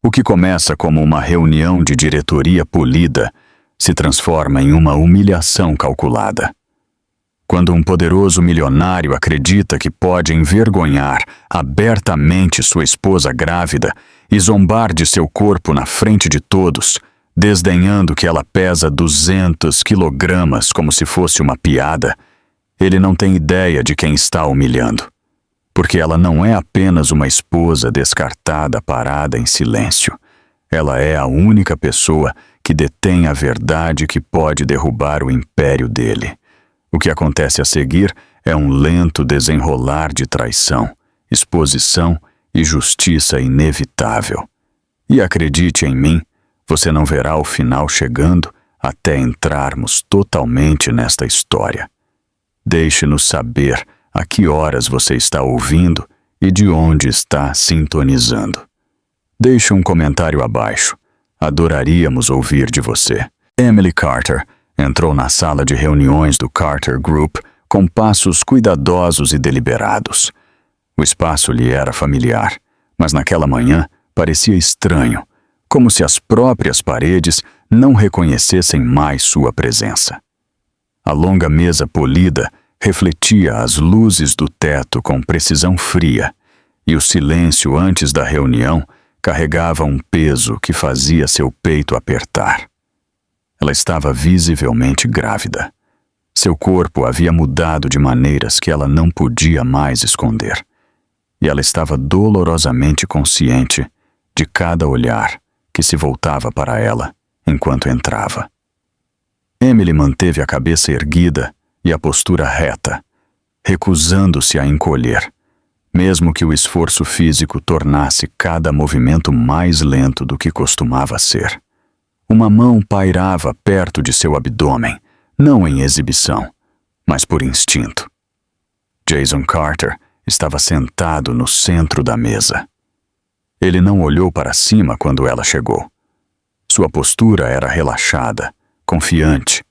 O que começa como uma reunião de diretoria polida se transforma em uma humilhação calculada. Quando um poderoso milionário acredita que pode envergonhar abertamente sua esposa grávida e zombar de seu corpo na frente de todos, desdenhando que ela pesa 200 quilogramas como se fosse uma piada, ele não tem ideia de quem está humilhando. Porque ela não é apenas uma esposa descartada parada em silêncio. Ela é a única pessoa que detém a verdade que pode derrubar o império dele. O que acontece a seguir é um lento desenrolar de traição, exposição e justiça inevitável. E acredite em mim, você não verá o final chegando até entrarmos totalmente nesta história. Deixe-nos saber a que horas você está ouvindo e de onde está sintonizando. Deixe um comentário abaixo. Adoraríamos ouvir de você. Emily Carter entrou na sala de reuniões do Carter Group com passos cuidadosos e deliberados. O espaço lhe era familiar, mas naquela manhã parecia estranho, como se as próprias paredes não reconhecessem mais sua presença. A longa mesa polida refletia as luzes do teto com precisão fria, e o silêncio antes da reunião carregava um peso que fazia seu peito apertar. Ela estava visivelmente grávida. Seu corpo havia mudado de maneiras que ela não podia mais esconder. E ela estava dolorosamente consciente de cada olhar que se voltava para ela enquanto entrava. Emily manteve a cabeça erguida e a postura reta, recusando-se a encolher, mesmo que o esforço físico tornasse cada movimento mais lento do que costumava ser. Uma mão pairava perto de seu abdômen, não em exibição, mas por instinto. Jason Carter estava sentado no centro da mesa. Ele não olhou para cima quando ela chegou. Sua postura era relaxada, confiante,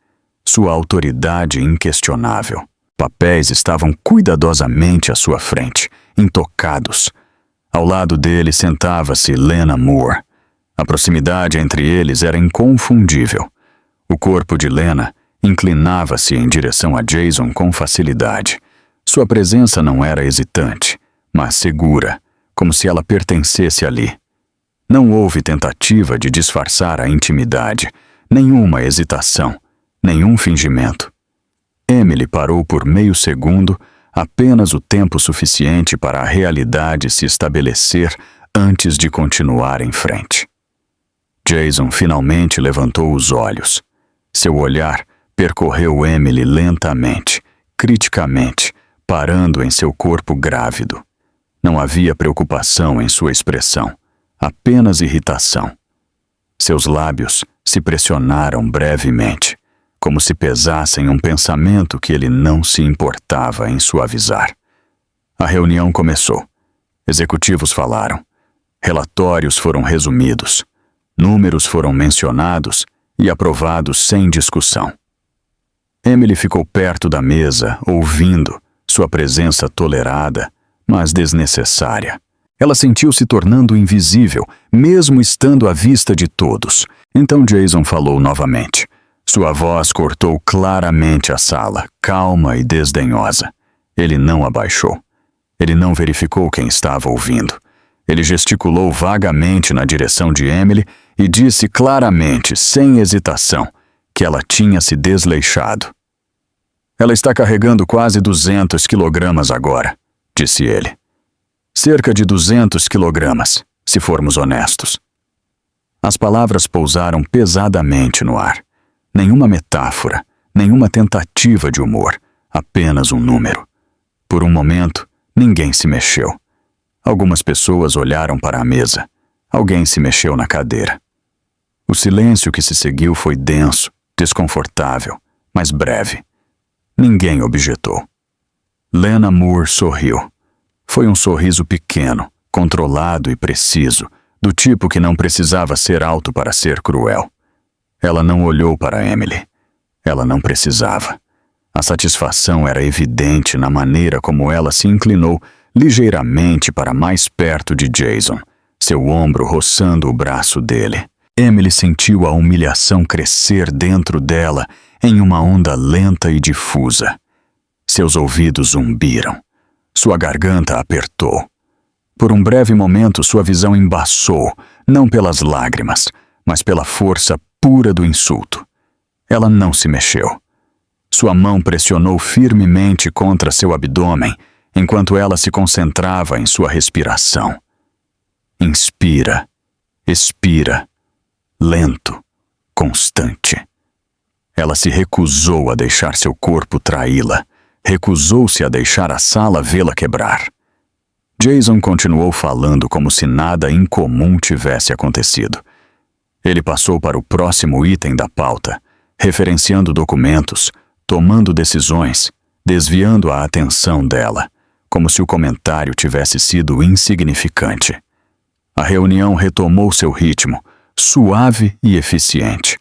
sua autoridade inquestionável. Papéis estavam cuidadosamente à sua frente, intocados. Ao lado dele sentava-se Lena Moore. A proximidade entre eles era inconfundível. O corpo de Lena inclinava-se em direção a Jason com facilidade. Sua presença não era hesitante, mas segura, como se ela pertencesse ali. Não houve tentativa de disfarçar a intimidade, nenhuma hesitação, nenhum fingimento. Emily parou por meio segundo, apenas o tempo suficiente para a realidade se estabelecer antes de continuar em frente. Jason finalmente levantou os olhos. Seu olhar percorreu Emily lentamente, criticamente, parando em seu corpo grávido. Não havia preocupação em sua expressão, apenas irritação. Seus lábios se pressionaram brevemente, como se pesassem um pensamento que ele não se importava em suavizar. A reunião começou. Executivos falaram. Relatórios foram resumidos. Números foram mencionados e aprovados sem discussão. Emily ficou perto da mesa, ouvindo, sua presença tolerada, mas desnecessária. Ela sentiu-se tornando invisível, mesmo estando à vista de todos. Então Jason falou novamente. Sua voz cortou claramente a sala, calma e desdenhosa. Ele não abaixou. Ele não verificou quem estava ouvindo. Ele gesticulou vagamente na direção de Emily e disse claramente, sem hesitação, que ela tinha se desleixado. Ela está carregando quase 200 quilogramas agora, disse ele. Cerca de 200 quilogramas, se formos honestos. As palavras pousaram pesadamente no ar. Nenhuma metáfora, nenhuma tentativa de humor, apenas um número. Por um momento, ninguém se mexeu. Algumas pessoas olharam para a mesa. Alguém se mexeu na cadeira. O silêncio que se seguiu foi denso, desconfortável, mas breve. Ninguém objetou. Lena Moore sorriu. Foi um sorriso pequeno, controlado e preciso, do tipo que não precisava ser alto para ser cruel. Ela não olhou para Emily. Ela não precisava. A satisfação era evidente na maneira como ela se inclinou ligeiramente para mais perto de Jason, seu ombro roçando o braço dele. Emily sentiu a humilhação crescer dentro dela em uma onda lenta e difusa. Seus ouvidos zumbiram. Sua garganta apertou. Por um breve momento, sua visão embaçou, não pelas lágrimas, mas pela força pura do insulto. Ela não se mexeu. Sua mão pressionou firmemente contra seu abdômen, enquanto ela se concentrava em sua respiração. Inspira, expira, lento, constante. Ela se recusou a deixar seu corpo traí-la, recusou-se a deixar a sala vê-la quebrar. Jason continuou falando como se nada incomum tivesse acontecido. Ele passou para o próximo item da pauta, referenciando documentos, tomando decisões, desviando a atenção dela, como se o comentário tivesse sido insignificante. A reunião retomou seu ritmo, suave e eficiente,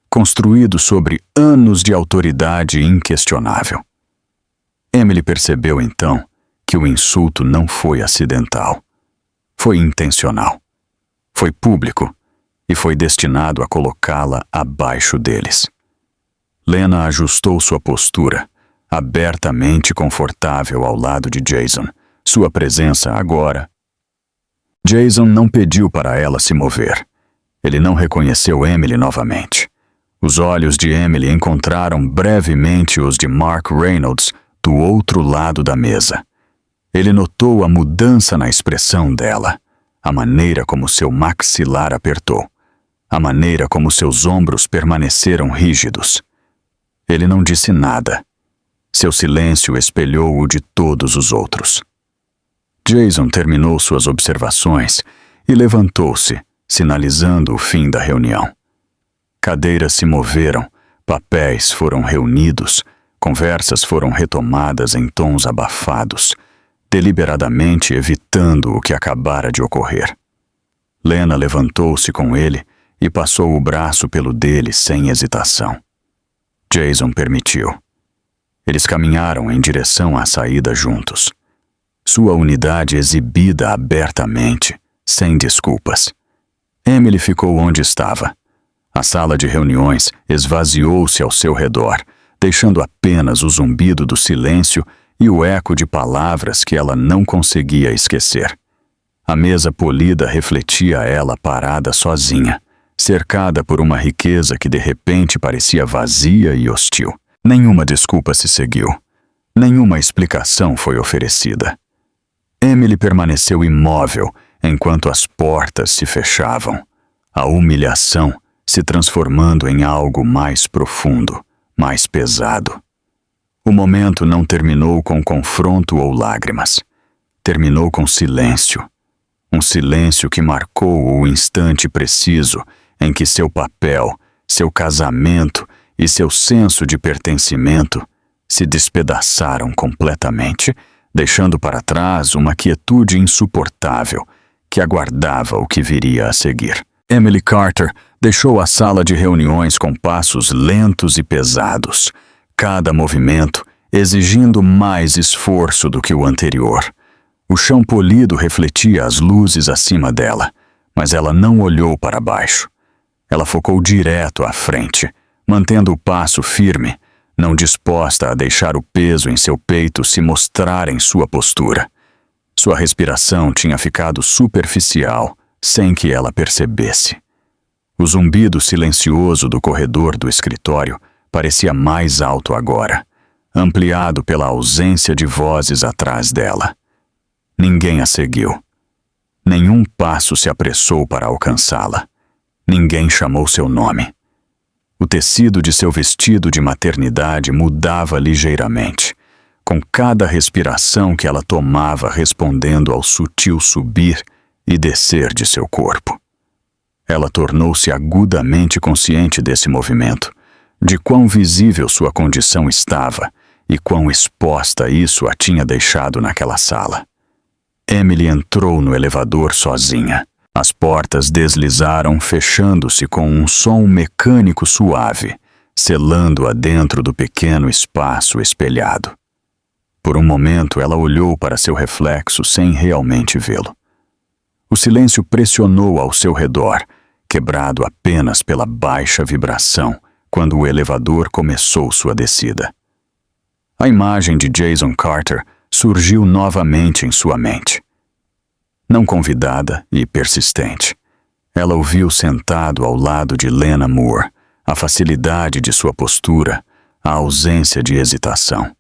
construído sobre anos de autoridade inquestionável. Emily percebeu então que o insulto não foi acidental. Foi intencional. Foi público e foi destinado a colocá-la abaixo deles. Lena ajustou sua postura, abertamente confortável ao lado de Jason. Sua presença agora. Jason não pediu para ela se mover. Ele não reconheceu Emily novamente. Os olhos de Emily encontraram brevemente os de Mark Reynolds do outro lado da mesa. Ele notou a mudança na expressão dela, a maneira como seu maxilar apertou, a maneira como seus ombros permaneceram rígidos. Ele não disse nada. Seu silêncio espelhou o de todos os outros. Jason terminou suas observações e levantou-se, sinalizando o fim da reunião. Cadeiras se moveram, papéis foram reunidos, conversas foram retomadas em tons abafados, deliberadamente evitando o que acabara de ocorrer. Lena levantou-se com ele e passou o braço pelo dele sem hesitação. Jason permitiu. Eles caminharam em direção à saída juntos. Sua unidade exibida abertamente, sem desculpas. Emily ficou onde estava. A sala de reuniões esvaziou-se ao seu redor, deixando apenas o zumbido do silêncio e o eco de palavras que ela não conseguia esquecer. A mesa polida refletia ela parada sozinha, cercada por uma riqueza que de repente parecia vazia e hostil. Nenhuma desculpa se seguiu. Nenhuma explicação foi oferecida. Emily permaneceu imóvel enquanto as portas se fechavam, a humilhação se transformando em algo mais profundo, mais pesado. O momento não terminou com confronto ou lágrimas. Terminou com silêncio. Um silêncio que marcou o instante preciso em que seu papel, seu casamento e seu senso de pertencimento se despedaçaram completamente, deixando para trás uma quietude insuportável que aguardava o que viria a seguir. Emily Carter deixou a sala de reuniões com passos lentos e pesados, cada movimento exigindo mais esforço do que o anterior. O chão polido refletia as luzes acima dela, mas ela não olhou para baixo. Ela focou direto à frente, mantendo o passo firme, não disposta a deixar o peso em seu peito se mostrar em sua postura. Sua respiração tinha ficado superficial, sem que ela percebesse. O zumbido silencioso do corredor do escritório parecia mais alto agora, ampliado pela ausência de vozes atrás dela. Ninguém a seguiu. Nenhum passo se apressou para alcançá-la. Ninguém chamou seu nome. O tecido de seu vestido de maternidade mudava ligeiramente, com cada respiração que ela tomava respondendo ao sutil subir e descer de seu corpo. Ela tornou-se agudamente consciente desse movimento, de quão visível sua condição estava e quão exposta isso a tinha deixado naquela sala. Emily entrou no elevador sozinha. As portas deslizaram, fechando-se com um som mecânico suave, selando-a dentro do pequeno espaço espelhado. Por um momento ela olhou para seu reflexo sem realmente vê-lo. O silêncio pressionou ao seu redor, quebrado apenas pela baixa vibração quando o elevador começou sua descida. A imagem de Jason Carter surgiu novamente em sua mente. Não convidada e persistente, ela o viu sentado ao lado de Lena Moore, a facilidade de sua postura, a ausência de hesitação.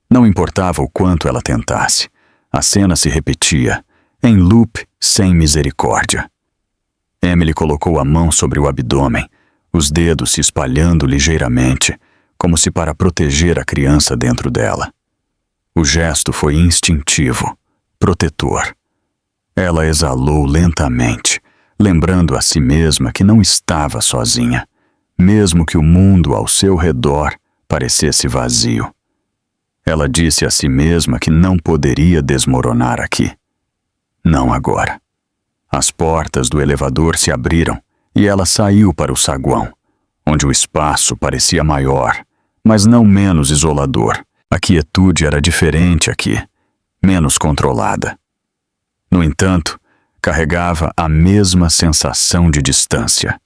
Não importava o quanto ela tentasse, a cena se repetia, em loop sem misericórdia. Emily colocou a mão sobre o abdômen, os dedos se espalhando ligeiramente, como se para proteger a criança dentro dela. O gesto foi instintivo, protetor. Ela exalou lentamente, lembrando a si mesma que não estava sozinha, mesmo que o mundo ao seu redor parecesse vazio. Ela disse a si mesma que não poderia desmoronar aqui. Não agora. As portas do elevador se abriram e ela saiu para o saguão, onde o espaço parecia maior, mas não menos isolador. A quietude era diferente aqui, menos controlada. No entanto, carregava a mesma sensação de distância.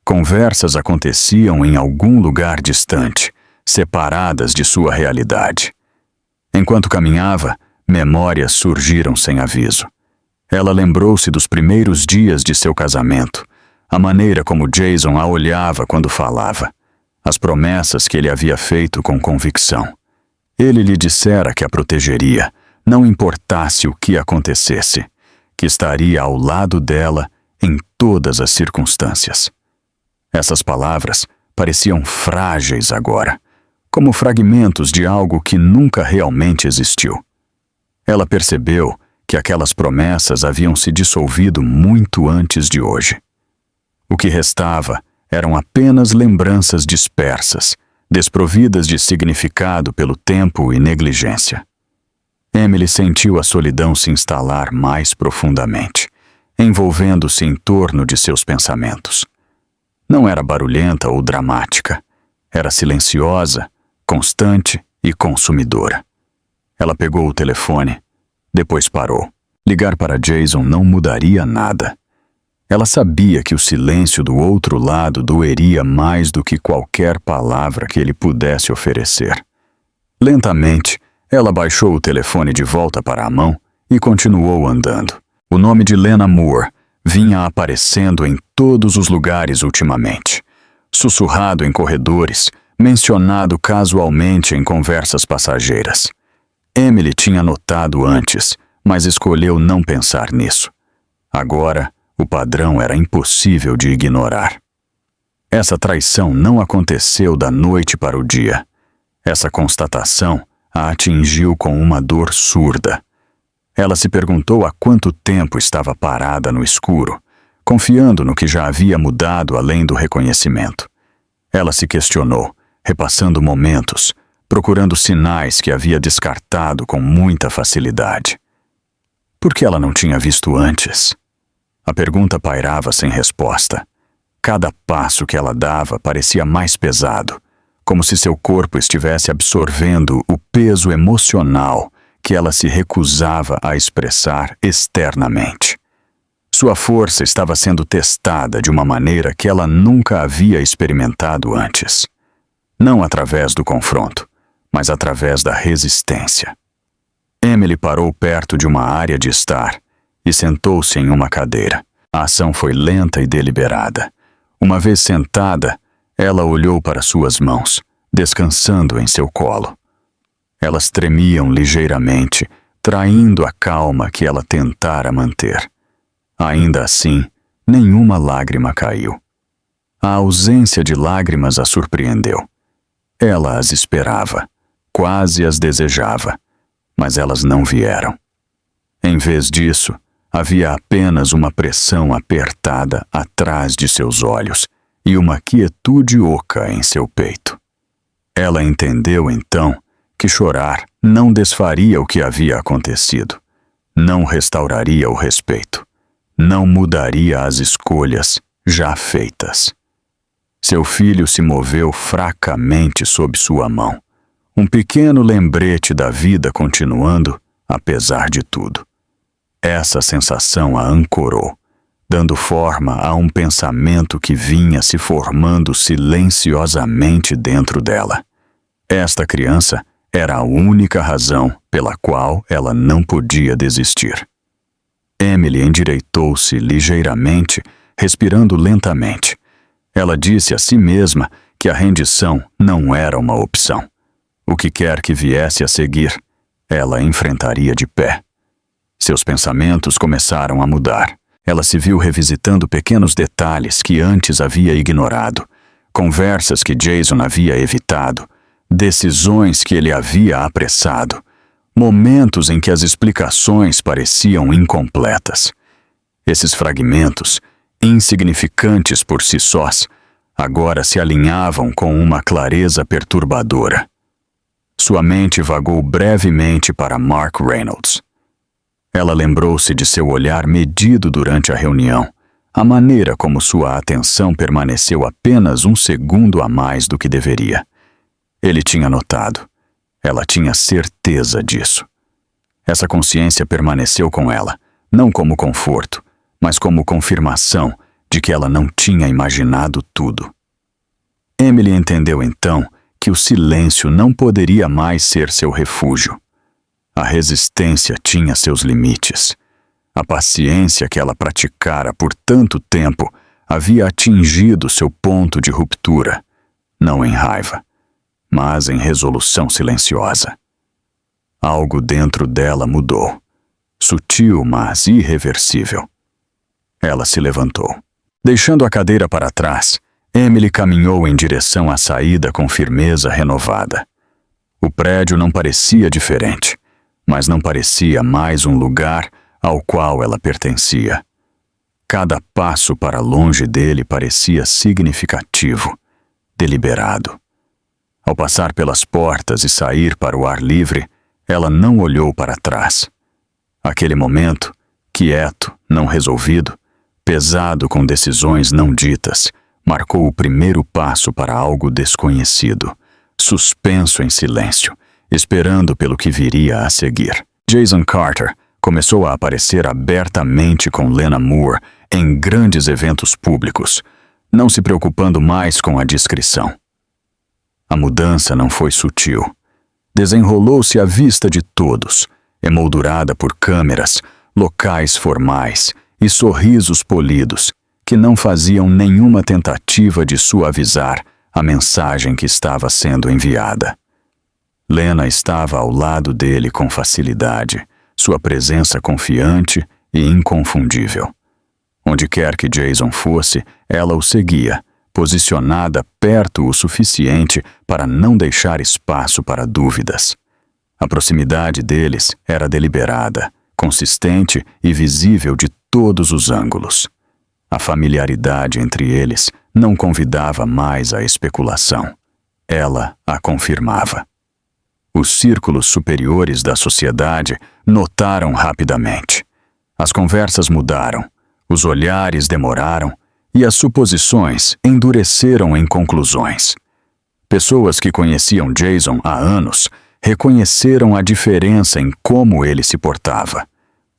Conversas aconteciam em algum lugar distante, separadas de sua realidade. Enquanto caminhava, memórias surgiram sem aviso. Ela lembrou-se dos primeiros dias de seu casamento, a maneira como Jason a olhava quando falava, as promessas que ele havia feito com convicção. Ele lhe dissera que a protegeria, não importasse o que acontecesse, que estaria ao lado dela em todas as circunstâncias. Essas palavras pareciam frágeis agora, como fragmentos de algo que nunca realmente existiu. Ela percebeu que aquelas promessas haviam se dissolvido muito antes de hoje. O que restava eram apenas lembranças dispersas, desprovidas de significado pelo tempo e negligência. Emily sentiu a solidão se instalar mais profundamente, envolvendo-se em torno de seus pensamentos. Não era barulhenta ou dramática, era silenciosa, constante e consumidora. Ela pegou o telefone, depois parou. Ligar para Jason não mudaria nada. Ela sabia que o silêncio do outro lado doeria mais do que qualquer palavra que ele pudesse oferecer. Lentamente, ela baixou o telefone de volta para a mão e continuou andando. O nome de Lena Moore vinha aparecendo em todos os lugares ultimamente. Sussurrado em corredores, mencionado casualmente em conversas passageiras. Emily tinha notado antes, mas escolheu não pensar nisso. Agora, o padrão era impossível de ignorar. Essa traição não aconteceu da noite para o dia. Essa constatação a atingiu com uma dor surda. Ela se perguntou há quanto tempo estava parada no escuro, confiando no que já havia mudado além do reconhecimento. Ela se questionou, repassando momentos, procurando sinais que havia descartado com muita facilidade. Por que ela não tinha visto antes? A pergunta pairava sem resposta. Cada passo que ela dava parecia mais pesado, como se seu corpo estivesse absorvendo o peso emocional que ela se recusava a expressar externamente. Sua força estava sendo testada de uma maneira que ela nunca havia experimentado antes. Não através do confronto, mas através da resistência. Emily parou perto de uma área de estar e sentou-se em uma cadeira. A ação foi lenta e deliberada. Uma vez sentada, ela olhou para suas mãos, descansando em seu colo. Elas tremiam ligeiramente, traindo a calma que ela tentara manter. Ainda assim, nenhuma lágrima caiu. A ausência de lágrimas a surpreendeu. Ela as esperava, quase as desejava, mas elas não vieram. Em vez disso, havia apenas uma pressão apertada atrás de seus olhos e uma quietude oca em seu peito. Ela entendeu então que chorar não desfaria o que havia acontecido, não restauraria o respeito, não mudaria as escolhas já feitas. Seu filho se moveu fracamente sob sua mão, um pequeno lembrete da vida continuando, apesar de tudo. Essa sensação a ancorou, dando forma a um pensamento que vinha se formando silenciosamente dentro dela. Esta criança era a única razão pela qual ela não podia desistir. Emily endireitou-se ligeiramente, respirando lentamente. Ela disse a si mesma que a rendição não era uma opção. O que quer que viesse a seguir, ela enfrentaria de pé. Seus pensamentos começaram a mudar. Ela se viu revisitando pequenos detalhes que antes havia ignorado, conversas que Jason havia evitado, decisões que ele havia apressado, momentos em que as explicações pareciam incompletas. Esses fragmentos, insignificantes por si sós, agora se alinhavam com uma clareza perturbadora. Sua mente vagou brevemente para Mark Reynolds. Ela lembrou-se de seu olhar medido durante a reunião, a maneira como sua atenção permaneceu apenas um segundo a mais do que deveria. Ele tinha notado. Ela tinha certeza disso. Essa consciência permaneceu com ela, não como conforto, mas como confirmação de que ela não tinha imaginado tudo. Emily entendeu então que o silêncio não poderia mais ser seu refúgio. A resistência tinha seus limites. A paciência que ela praticara por tanto tempo havia atingido seu ponto de ruptura, não em raiva, mas em resolução silenciosa. Algo dentro dela mudou, sutil, mas irreversível. Ela se levantou. Deixando a cadeira para trás, Emily caminhou em direção à saída com firmeza renovada. O prédio não parecia diferente, mas não parecia mais um lugar ao qual ela pertencia. Cada passo para longe dele parecia significativo, deliberado. Ao passar pelas portas e sair para o ar livre, ela não olhou para trás. Aquele momento, quieto, não resolvido, pesado com decisões não ditas, marcou o primeiro passo para algo desconhecido, suspenso em silêncio, esperando pelo que viria a seguir. Jason Carter começou a aparecer abertamente com Lena Moore em grandes eventos públicos, não se preocupando mais com a discrição. A mudança não foi sutil. Desenrolou-se à vista de todos, emoldurada por câmeras, locais formais e sorrisos polidos que não faziam nenhuma tentativa de suavizar a mensagem que estava sendo enviada. Lena estava ao lado dele com facilidade, sua presença confiante e inconfundível. Onde quer que Jason fosse, ela o seguia, posicionada perto o suficiente para não deixar espaço para dúvidas. A proximidade deles era deliberada, consistente e visível de todos os ângulos. A familiaridade entre eles não convidava mais à especulação. Ela a confirmava. Os círculos superiores da sociedade notaram rapidamente. As conversas mudaram, os olhares demoraram e as suposições endureceram em conclusões. Pessoas que conheciam Jason há anos reconheceram a diferença em como ele se portava.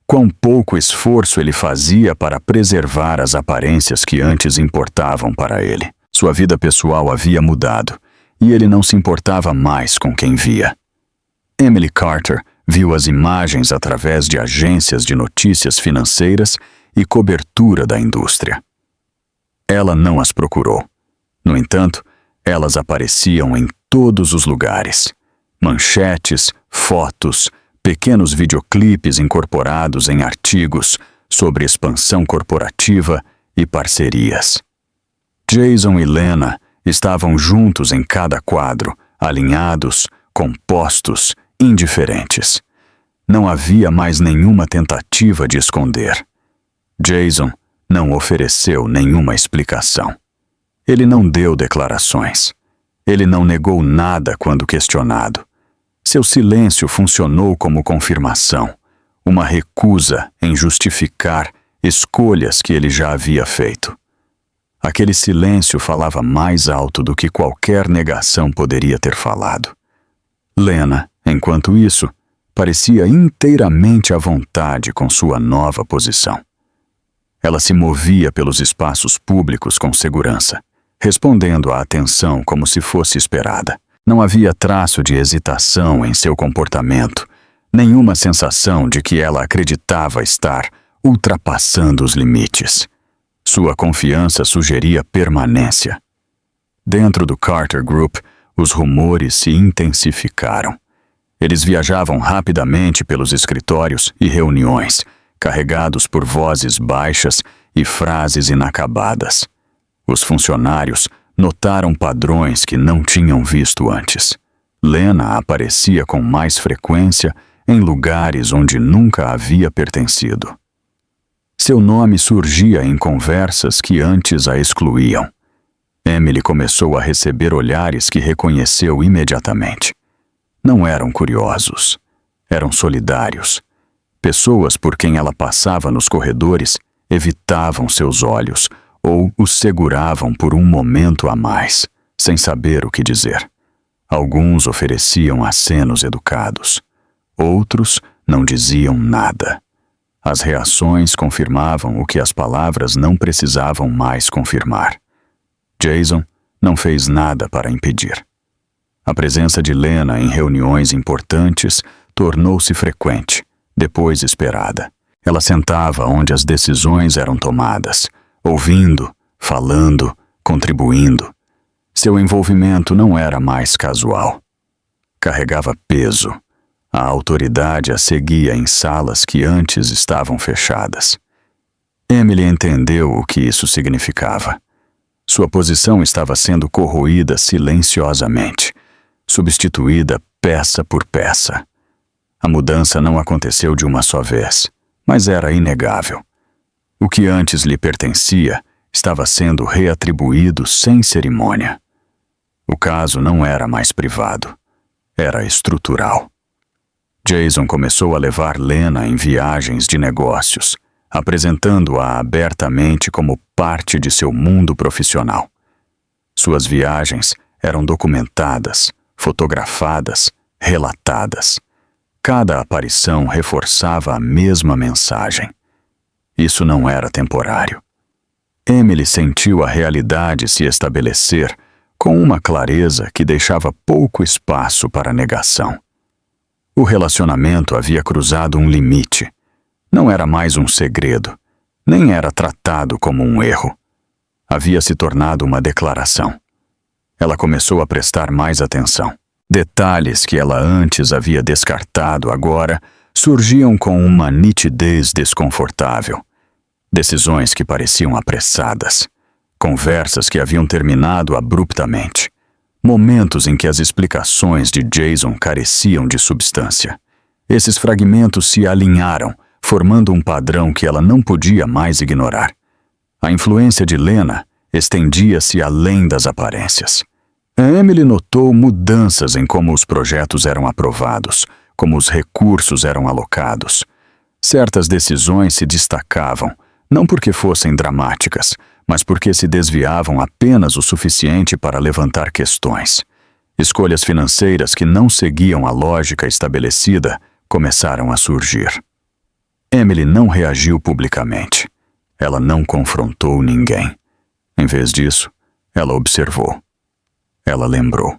Quão pouco esforço ele fazia para preservar as aparências que antes importavam para ele. Sua vida pessoal havia mudado e ele não se importava mais com quem via. Emily Carter viu as imagens através de agências de notícias financeiras e cobertura da indústria. Ela não as procurou. No entanto, elas apareciam em todos os lugares. Manchetes, fotos, pequenos videoclipes incorporados em artigos sobre expansão corporativa e parcerias. Jason e Lena estavam juntos em cada quadro, alinhados, compostos, indiferentes. Não havia mais nenhuma tentativa de esconder. Jason não ofereceu nenhuma explicação. Ele não deu declarações. Ele não negou nada quando questionado. Seu silêncio funcionou como confirmação, uma recusa em justificar escolhas que ele já havia feito. Aquele silêncio falava mais alto do que qualquer negação poderia ter falado. Lena, enquanto isso, parecia inteiramente à vontade com sua nova posição. Ela se movia pelos espaços públicos com segurança, respondendo à atenção como se fosse esperada. Não havia traço de hesitação em seu comportamento, nenhuma sensação de que ela acreditava estar ultrapassando os limites. Sua confiança sugeria permanência. Dentro do Carter Group, os rumores se intensificaram. Eles viajavam rapidamente pelos escritórios e reuniões, carregados por vozes baixas e frases inacabadas. Os funcionários notaram padrões que não tinham visto antes. Lena aparecia com mais frequência em lugares onde nunca havia pertencido. Seu nome surgia em conversas que antes a excluíam. Emily começou a receber olhares que reconheceu imediatamente. Não eram curiosos, eram solidários. Pessoas por quem ela passava nos corredores evitavam seus olhos ou os seguravam por um momento a mais, sem saber o que dizer. Alguns ofereciam acenos educados. Outros não diziam nada. As reações confirmavam o que as palavras não precisavam mais confirmar. Jason não fez nada para impedir. A presença de Lena em reuniões importantes tornou-se frequente, depois esperada. Ela sentava onde as decisões eram tomadas, ouvindo, falando, contribuindo. Seu envolvimento não era mais casual. Carregava peso. A autoridade a seguia em salas que antes estavam fechadas. Emily entendeu o que isso significava. Sua posição estava sendo corroída silenciosamente, substituída peça por peça. A mudança não aconteceu de uma só vez, mas era inegável. O que antes lhe pertencia estava sendo reatribuído sem cerimônia. O caso não era mais privado, era estrutural. Jason começou a levar Lena em viagens de negócios, apresentando-a abertamente como parte de seu mundo profissional. Suas viagens eram documentadas, fotografadas, relatadas. Cada aparição reforçava a mesma mensagem. Isso não era temporário. Emily sentiu a realidade se estabelecer com uma clareza que deixava pouco espaço para negação. O relacionamento havia cruzado um limite. Não era mais um segredo, nem era tratado como um erro. Havia se tornado uma declaração. Ela começou a prestar mais atenção. Detalhes que ela antes havia descartado agora surgiam com uma nitidez desconfortável. Decisões que pareciam apressadas. Conversas que haviam terminado abruptamente. Momentos em que as explicações de Jason careciam de substância. Esses fragmentos se alinharam, formando um padrão que ela não podia mais ignorar. A influência de Lena estendia-se além das aparências. Emily notou mudanças em como os projetos eram aprovados, como os recursos eram alocados. Certas decisões se destacavam, não porque fossem dramáticas, mas porque se desviavam apenas o suficiente para levantar questões. Escolhas financeiras que não seguiam a lógica estabelecida começaram a surgir. Emily não reagiu publicamente. Ela não confrontou ninguém. Em vez disso, ela observou. Ela lembrou.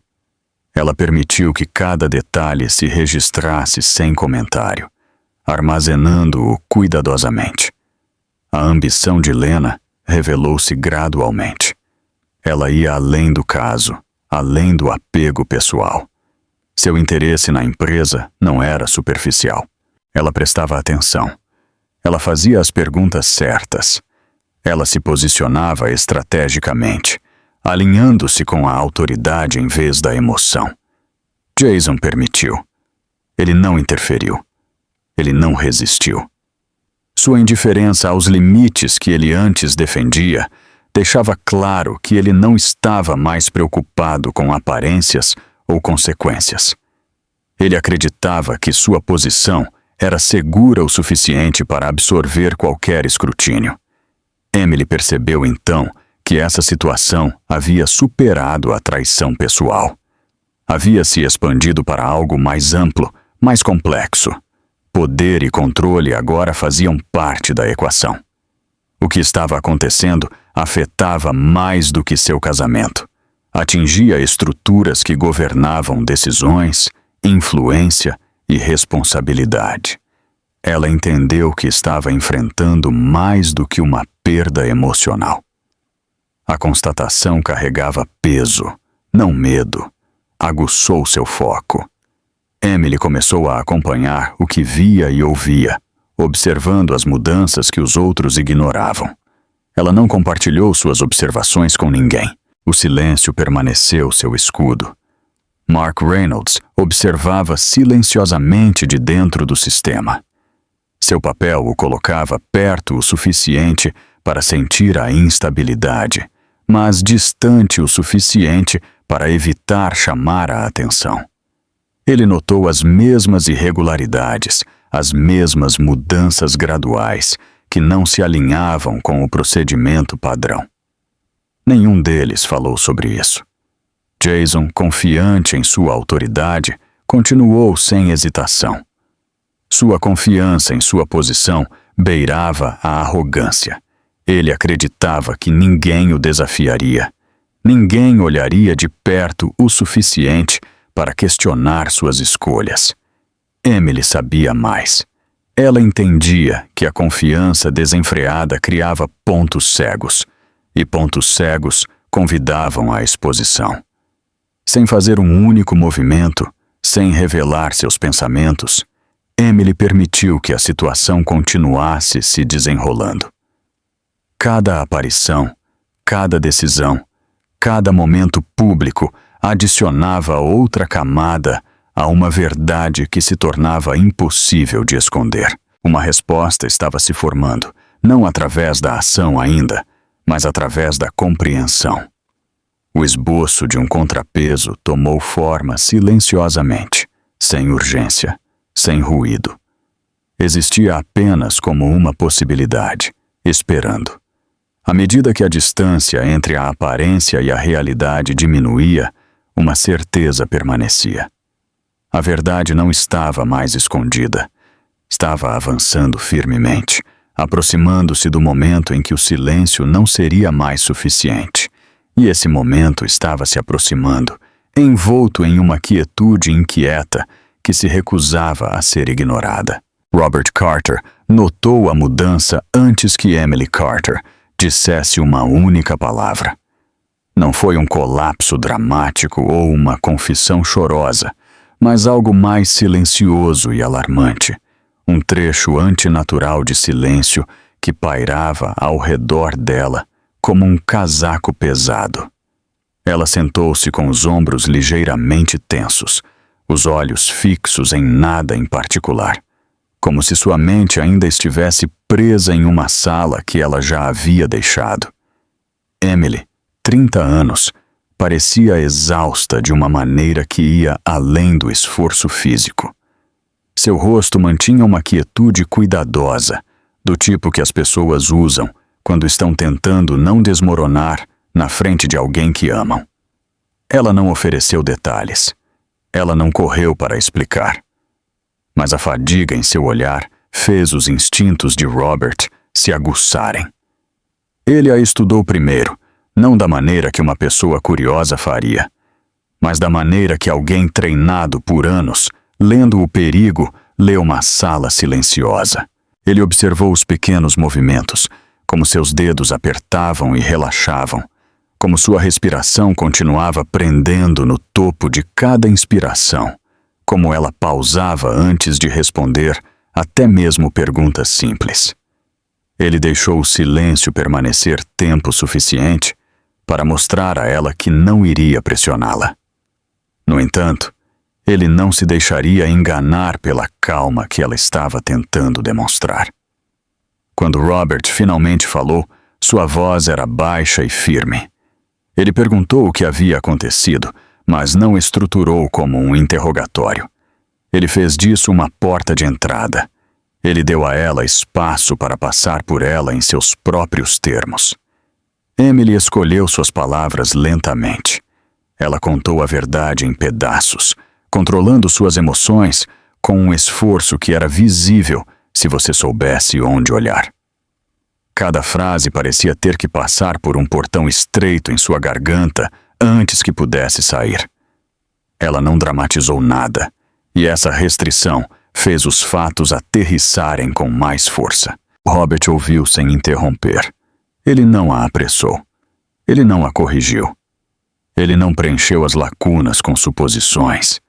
Ela permitiu que cada detalhe se registrasse sem comentário, armazenando-o cuidadosamente. A ambição de Lena revelou-se gradualmente. Ela ia além do caso, além do apego pessoal. Seu interesse na empresa não era superficial. Ela prestava atenção. Ela fazia as perguntas certas. Ela se posicionava estrategicamente, alinhando-se com a autoridade em vez da emoção. Jason permitiu. Ele não interferiu. Ele não resistiu. Sua indiferença aos limites que ele antes defendia deixava claro que ele não estava mais preocupado com aparências ou consequências. Ele acreditava que sua posição era segura o suficiente para absorver qualquer escrutínio. Emily percebeu então que essa situação havia superado a traição pessoal. Havia se expandido para algo mais amplo, mais complexo. Poder e controle agora faziam parte da equação. O que estava acontecendo afetava mais do que seu casamento. Atingia estruturas que governavam decisões, influência e responsabilidade. Ela entendeu que estava enfrentando mais do que uma perda emocional. A constatação carregava peso, não medo. Aguçou seu foco. Emily começou a acompanhar o que via e ouvia, observando as mudanças que os outros ignoravam. Ela não compartilhou suas observações com ninguém. O silêncio permaneceu seu escudo. Mark Reynolds observava silenciosamente de dentro do sistema. Seu papel o colocava perto o suficiente para sentir a instabilidade, mas distante o suficiente para evitar chamar a atenção. Ele notou as mesmas irregularidades, as mesmas mudanças graduais que não se alinhavam com o procedimento padrão. Nenhum deles falou sobre isso. Jason, confiante em sua autoridade, continuou sem hesitação. Sua confiança em sua posição beirava a arrogância. Ele acreditava que ninguém o desafiaria. Ninguém olharia de perto o suficiente para questionar suas escolhas. Emily sabia mais. Ela entendia que a confiança desenfreada criava pontos cegos, e pontos cegos convidavam à exposição. Sem fazer um único movimento, sem revelar seus pensamentos, Emily permitiu que a situação continuasse se desenrolando. Cada aparição, cada decisão, cada momento público adicionava outra camada a uma verdade que se tornava impossível de esconder. Uma resposta estava se formando, não através da ação ainda, mas através da compreensão. O esboço de um contrapeso tomou forma silenciosamente, sem urgência, sem ruído. Existia apenas como uma possibilidade, esperando. À medida que a distância entre a aparência e a realidade diminuía, uma certeza permanecia. A verdade não estava mais escondida. Estava avançando firmemente, aproximando-se do momento em que o silêncio não seria mais suficiente. E esse momento estava se aproximando, envolto em uma quietude inquieta que se recusava a ser ignorada. Robert Carter notou a mudança antes que Emily Carter dissesse uma única palavra. Não foi um colapso dramático ou uma confissão chorosa, mas algo mais silencioso e alarmante. Um trecho antinatural de silêncio que pairava ao redor dela como um casaco pesado. Ela sentou-se com os ombros ligeiramente tensos, os olhos fixos em nada em particular, como se sua mente ainda estivesse presa em uma sala que ela já havia deixado. Emily, 30 anos, parecia exausta de uma maneira que ia além do esforço físico. Seu rosto mantinha uma quietude cuidadosa, do tipo que as pessoas usam quando estão tentando não desmoronar na frente de alguém que amam. Ela não ofereceu detalhes. Ela não correu para explicar. Mas a fadiga em seu olhar fez os instintos de Robert se aguçarem. Ele a estudou primeiro, não da maneira que uma pessoa curiosa faria, mas da maneira que alguém treinado por anos, lendo o perigo, lê uma sala silenciosa. Ele observou os pequenos movimentos, como seus dedos apertavam e relaxavam, como sua respiração continuava prendendo no topo de cada inspiração, como ela pausava antes de responder até mesmo perguntas simples. Ele deixou o silêncio permanecer tempo suficiente para mostrar a ela que não iria pressioná-la. No entanto, ele não se deixaria enganar pela calma que ela estava tentando demonstrar. Quando Robert finalmente falou, sua voz era baixa e firme. Ele perguntou o que havia acontecido, mas não estruturou como um interrogatório. Ele fez disso uma porta de entrada. Ele deu a ela espaço para passar por ela em seus próprios termos. Emily escolheu suas palavras lentamente. Ela contou a verdade em pedaços, controlando suas emoções com um esforço que era visível se você soubesse onde olhar. Cada frase parecia ter que passar por um portão estreito em sua garganta antes que pudesse sair. Ela não dramatizou nada, e essa restrição fez os fatos aterrissarem com mais força. Robert ouviu sem interromper. Ele não a apressou. Ele não a corrigiu. Ele não preencheu as lacunas com suposições.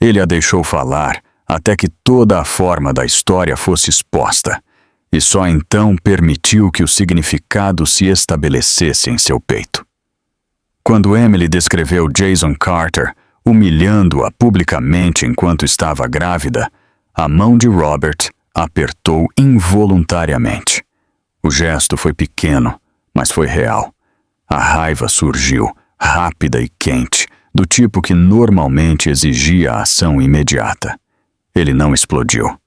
Ele a deixou falar até que toda a forma da história fosse exposta, e só então permitiu que o significado se estabelecesse em seu peito. Quando Emily descreveu Jason Carter, humilhando-a publicamente enquanto estava grávida, a mão de Robert apertou involuntariamente. O gesto foi pequeno, mas foi real. A raiva surgiu, rápida e quente, do tipo que normalmente exigia ação imediata. Ele não explodiu.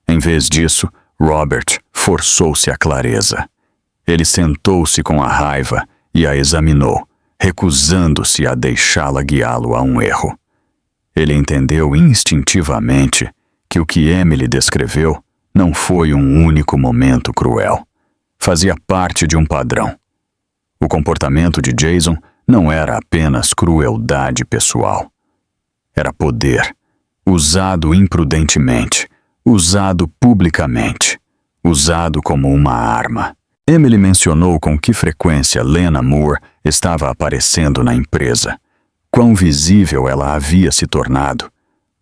Em vez disso, Robert forçou-se à clareza. Ele sentou-se com a raiva e a examinou, recusando-se a deixá-la guiá-lo a um erro. Ele entendeu instintivamente que o que Emily descreveu não foi um único momento cruel. Fazia parte de um padrão. O comportamento de Jason não era apenas crueldade pessoal. Era poder, usado imprudentemente, usado publicamente, usado como uma arma. Emily mencionou com que frequência Lena Moore estava aparecendo na empresa, quão visível ela havia se tornado,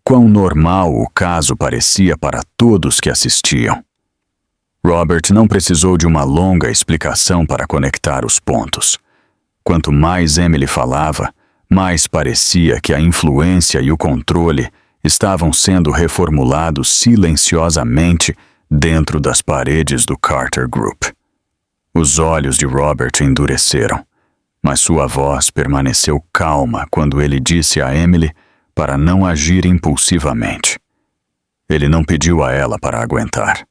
quão normal o caso parecia para todos que assistiam. Robert não precisou de uma longa explicação para conectar os pontos. Quanto mais Emily falava, mais parecia que a influência e o controle estavam sendo reformulados silenciosamente dentro das paredes do Carter Group. Os olhos de Robert endureceram, mas sua voz permaneceu calma quando ele disse a Emily para não agir impulsivamente. Ele não pediu a ela para aguentar.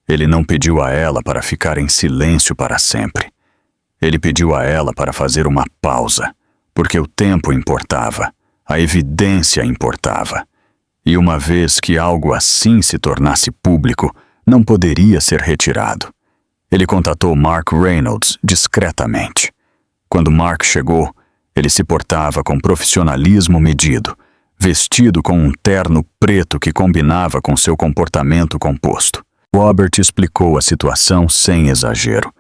Ele não pediu a ela para ficar em silêncio para sempre. Ele pediu a ela para fazer uma pausa, porque o tempo importava, a evidência importava. E uma vez que algo assim se tornasse público, não poderia ser retirado. Ele contatou Mark Reynolds discretamente. Quando Mark chegou, ele se portava com profissionalismo medido, vestido com um terno preto que combinava com seu comportamento composto. Robert explicou a situação sem exagero,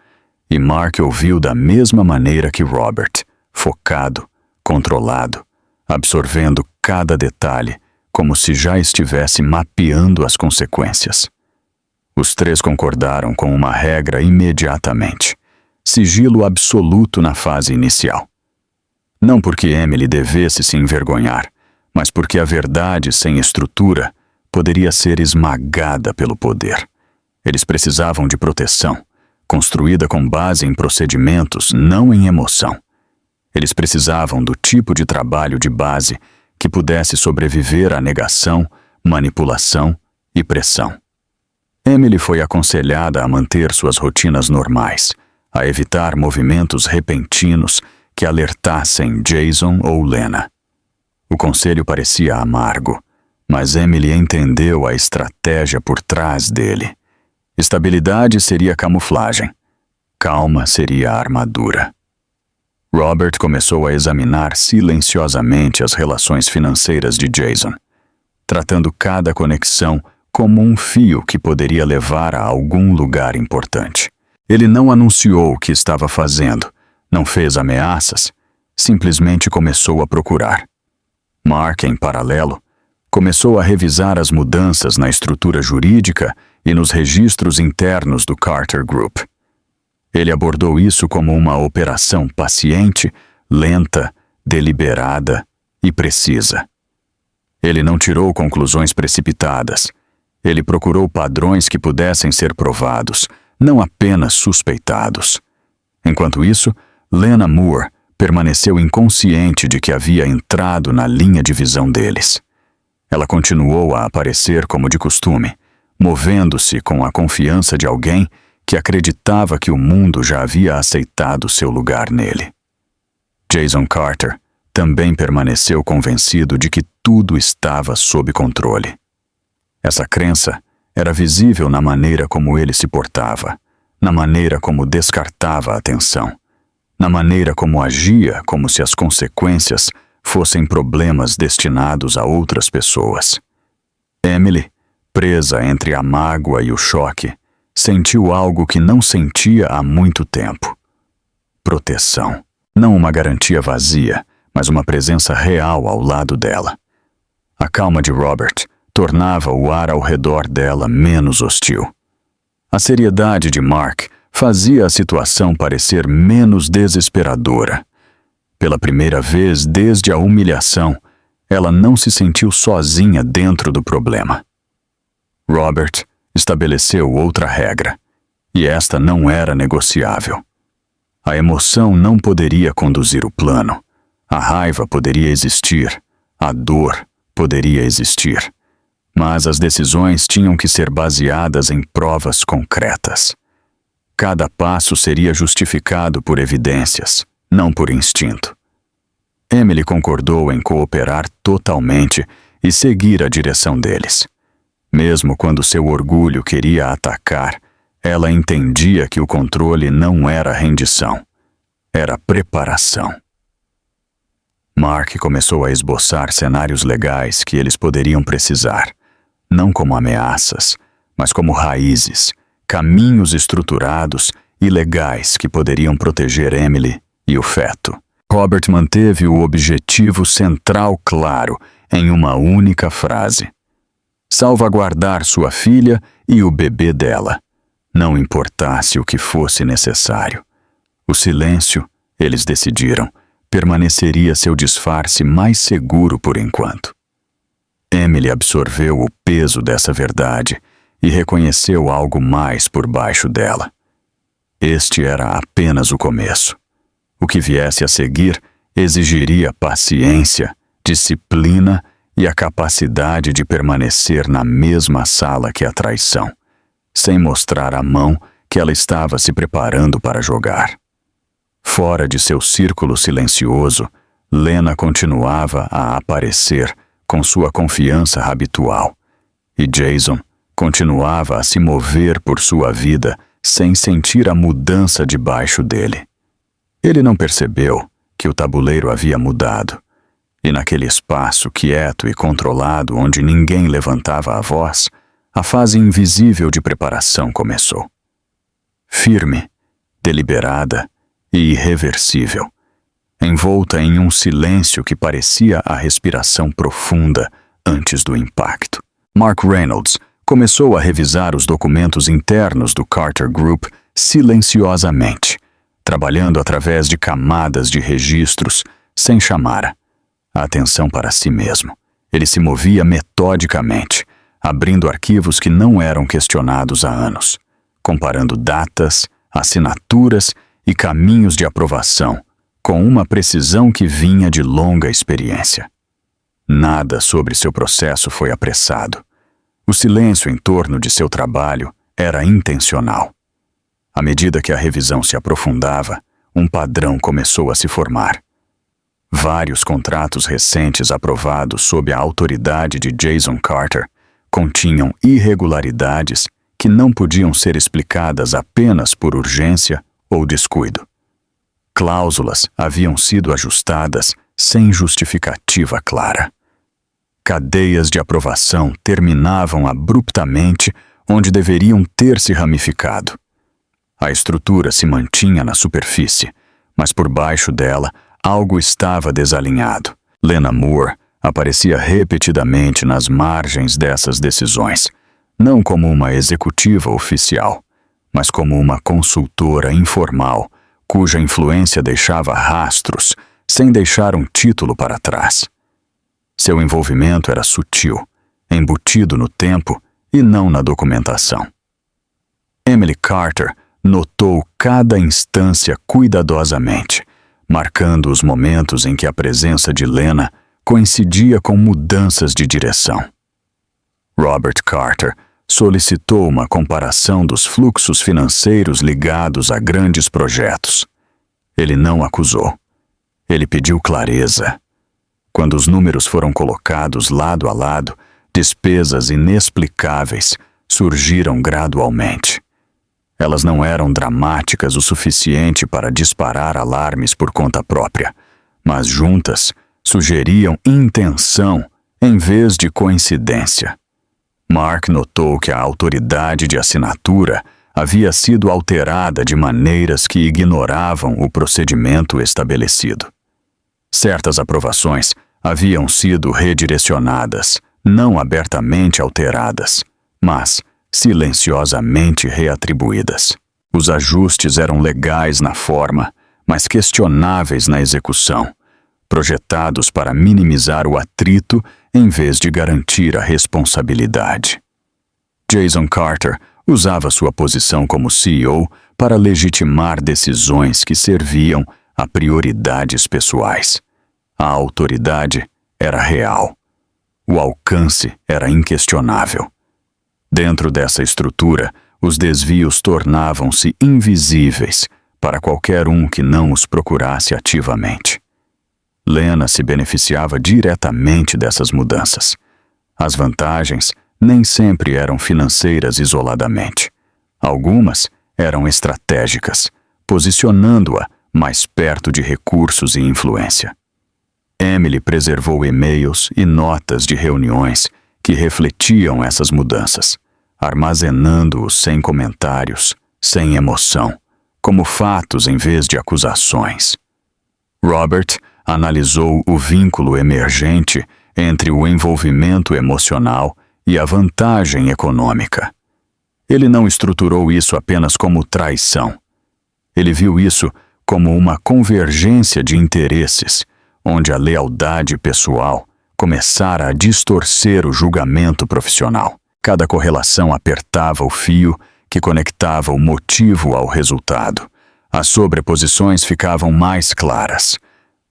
e Mark ouviu da mesma maneira que Robert, focado, controlado, absorvendo cada detalhe, como se já estivesse mapeando as consequências. Os três concordaram com uma regra imediatamente: sigilo absoluto na fase inicial. Não porque Emily devesse se envergonhar, mas porque a verdade sem estrutura poderia ser esmagada pelo poder. Eles precisavam de proteção, construída com base em procedimentos, não em emoção. Eles precisavam do tipo de trabalho de base que pudesse sobreviver à negação, manipulação e pressão. Emily foi aconselhada a manter suas rotinas normais, a evitar movimentos repentinos que alertassem Jason ou Lena. O conselho parecia amargo, mas Emily entendeu a estratégia por trás dele. Estabilidade seria camuflagem. Calma seria a armadura. Robert começou a examinar silenciosamente as relações financeiras de Jason, tratando cada conexão como um fio que poderia levar a algum lugar importante. Ele não anunciou o que estava fazendo, não fez ameaças, simplesmente começou a procurar. Mark, em paralelo, começou a revisar as mudanças na estrutura jurídica e nos registros internos do Carter Group. Ele abordou isso como uma operação paciente, lenta, deliberada e precisa. Ele não tirou conclusões precipitadas. Ele procurou padrões que pudessem ser provados, não apenas suspeitados. Enquanto isso, Lena Moore permaneceu inconsciente de que havia entrado na linha de visão deles. Ela continuou a aparecer como de costume, movendo-se com a confiança de alguém que acreditava que o mundo já havia aceitado seu lugar nele. Jason Carter também permaneceu convencido de que tudo estava sob controle. Essa crença era visível na maneira como ele se portava, na maneira como descartava a atenção, na maneira como agia como se as consequências fossem problemas destinados a outras pessoas. Emily, presa entre a mágoa e o choque, sentiu algo que não sentia há muito tempo. Proteção. Não uma garantia vazia, mas uma presença real ao lado dela. A calma de Robert tornava o ar ao redor dela menos hostil. A seriedade de Mark fazia a situação parecer menos desesperadora. Pela primeira vez desde a humilhação, ela não se sentiu sozinha dentro do problema. Robert estabeleceu outra regra, e esta não era negociável. A emoção não poderia conduzir o plano. A raiva poderia existir, a dor poderia existir, mas as decisões tinham que ser baseadas em provas concretas. Cada passo seria justificado por evidências, não por instinto. Emily concordou em cooperar totalmente e seguir a direção deles. Mesmo quando seu orgulho queria atacar, ela entendia que o controle não era rendição, era preparação. Mark começou a esboçar cenários legais que eles poderiam precisar, não como ameaças, mas como raízes, caminhos estruturados e legais que poderiam proteger Emily e o feto. Robert manteve o objetivo central claro em uma única frase: salvaguardar sua filha e o bebê dela, não importasse o que fosse necessário. O silêncio, eles decidiram, permaneceria seu disfarce mais seguro por enquanto. Emily absorveu o peso dessa verdade e reconheceu algo mais por baixo dela. Este era apenas o começo. O que viesse a seguir exigiria paciência, disciplina e a capacidade de permanecer na mesma sala que a traição, sem mostrar a mão que ela estava se preparando para jogar. Fora de seu círculo silencioso, Lena continuava a aparecer com sua confiança habitual, e Jason continuava a se mover por sua vida sem sentir a mudança debaixo dele. Ele não percebeu que o tabuleiro havia mudado, e naquele espaço quieto e controlado onde ninguém levantava a voz, a fase invisível de preparação começou. Firme, deliberada e irreversível, envolta em um silêncio que parecia a respiração profunda antes do impacto. Mark Reynolds começou a revisar os documentos internos do Carter Group silenciosamente, trabalhando através de camadas de registros, sem chamar a atenção para si mesmo. Ele se movia metodicamente, abrindo arquivos que não eram questionados há anos, comparando datas, assinaturas e caminhos de aprovação, com uma precisão que vinha de longa experiência. Nada sobre seu processo foi apressado. O silêncio em torno de seu trabalho era intencional. À medida que a revisão se aprofundava, um padrão começou a se formar. Vários contratos recentes aprovados sob a autoridade de Jason Carter continham irregularidades que não podiam ser explicadas apenas por urgência ou descuido. Cláusulas haviam sido ajustadas sem justificativa clara. Cadeias de aprovação terminavam abruptamente onde deveriam ter se ramificado. A estrutura se mantinha na superfície, mas por baixo dela algo estava desalinhado. Lena Moore aparecia repetidamente nas margens dessas decisões, não como uma executiva oficial, mas como uma consultora informal, cuja influência deixava rastros, sem deixar um título para trás. Seu envolvimento era sutil, embutido no tempo e não na documentação. Emily Carter notou cada instância cuidadosamente, marcando os momentos em que a presença de Lena coincidia com mudanças de direção. Robert Carter solicitou uma comparação dos fluxos financeiros ligados a grandes projetos. Ele não acusou. Ele pediu clareza. Quando os números foram colocados lado a lado, Despesas inexplicáveis surgiram gradualmente. Elas não eram dramáticas o suficiente para disparar alarmes por conta própria, mas juntas sugeriam intenção em vez de coincidência. Mark notou que a autoridade de assinatura havia sido alterada de maneiras que ignoravam o procedimento estabelecido. Certas aprovações haviam sido redirecionadas, não abertamente alteradas, mas silenciosamente reatribuídas. Os ajustes eram legais na forma, mas questionáveis na execução, projetados para minimizar o atrito em vez de garantir a responsabilidade. Jason Carter usava sua posição como CEO para legitimar decisões que serviam a prioridades pessoais. A autoridade era real. O alcance era inquestionável. Dentro dessa estrutura, os desvios tornavam-se invisíveis para qualquer um que não os procurasse ativamente. Lena se beneficiava diretamente dessas mudanças. As vantagens nem sempre eram financeiras isoladamente. Algumas eram estratégicas, posicionando-a mais perto de recursos e influência. Emily preservou e-mails e notas de reuniões que refletiam essas mudanças, armazenando-os sem comentários, sem emoção, como fatos em vez de acusações. Robert analisou o vínculo emergente entre o envolvimento emocional e a vantagem econômica. Ele não estruturou isso apenas como traição. Ele viu isso como uma convergência de interesses, onde a lealdade pessoal começara a distorcer o julgamento profissional. Cada correlação apertava o fio que conectava o motivo ao resultado. As sobreposições ficavam mais claras.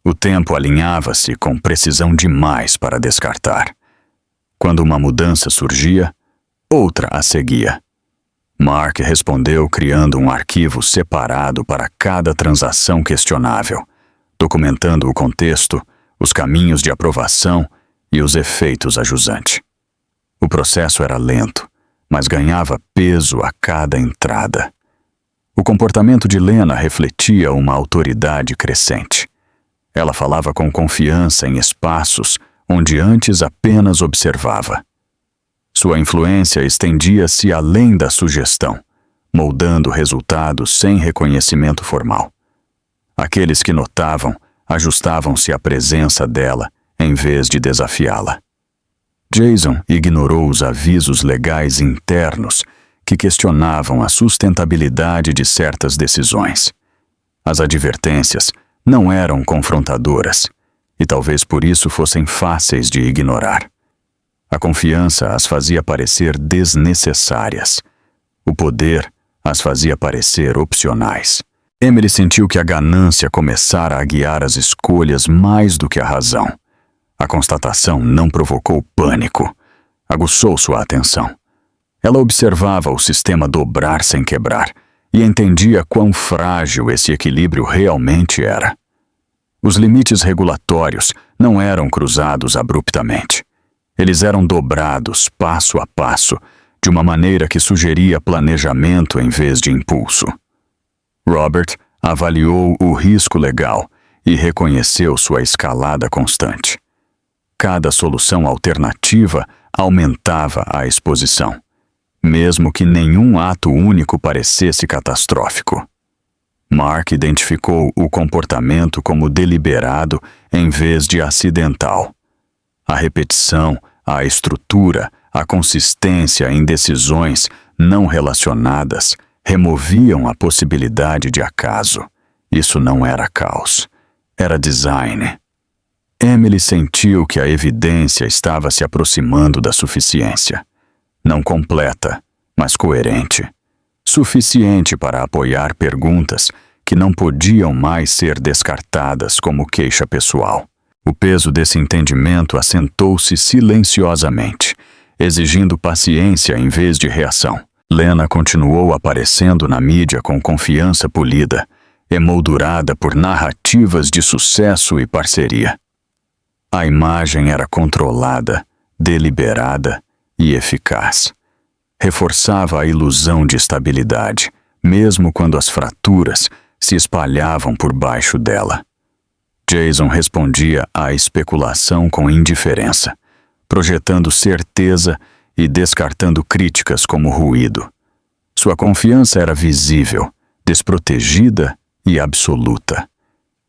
O tempo alinhava-se com precisão demais para descartar. Quando uma mudança surgia, outra a seguia. Mark respondeu criando um arquivo separado para cada transação questionável, documentando o contexto, os caminhos de aprovação e os efeitos a jusante. O processo era lento, mas ganhava peso a cada entrada. O comportamento de Lena refletia uma autoridade crescente. Ela falava com confiança em espaços onde antes apenas observava. Sua influência estendia-se além da sugestão, moldando resultados sem reconhecimento formal. Aqueles que notavam ajustavam-se à presença dela em vez de desafiá-la. Jason ignorou os avisos legais internos que questionavam a sustentabilidade de certas decisões. As advertências não eram confrontadoras, e talvez por isso fossem fáceis de ignorar. A confiança as fazia parecer desnecessárias. O poder as fazia parecer opcionais. Emily sentiu que a ganância começara a guiar as escolhas mais do que a razão. A constatação não provocou pânico, aguçou sua atenção. Ela observava o sistema dobrar sem quebrar e entendia quão frágil esse equilíbrio realmente era. Os limites regulatórios não eram cruzados abruptamente. Eles eram dobrados passo a passo, de uma maneira que sugeria planejamento em vez de impulso. Robert avaliou o risco legal e reconheceu sua escalada constante. Cada solução alternativa aumentava a exposição, mesmo que nenhum ato único parecesse catastrófico. Mark identificou o comportamento como deliberado em vez de acidental. A repetição, a estrutura, a consistência em decisões não relacionadas removiam a possibilidade de acaso. Isso não era caos, era design. Emily sentiu que a evidência estava se aproximando da suficiência. Não completa, mas coerente. Suficiente para apoiar perguntas que não podiam mais ser descartadas como queixa pessoal. O peso desse entendimento assentou-se silenciosamente, exigindo paciência em vez de reação. Lena continuou aparecendo na mídia com confiança polida, emoldurada por narrativas de sucesso e parceria. A imagem era controlada, deliberada e eficaz. Reforçava a ilusão de estabilidade, mesmo quando as fraturas se espalhavam por baixo dela. Jason respondia à especulação com indiferença, projetando certeza e descartando críticas como ruído. Sua confiança era visível, desprotegida e absoluta.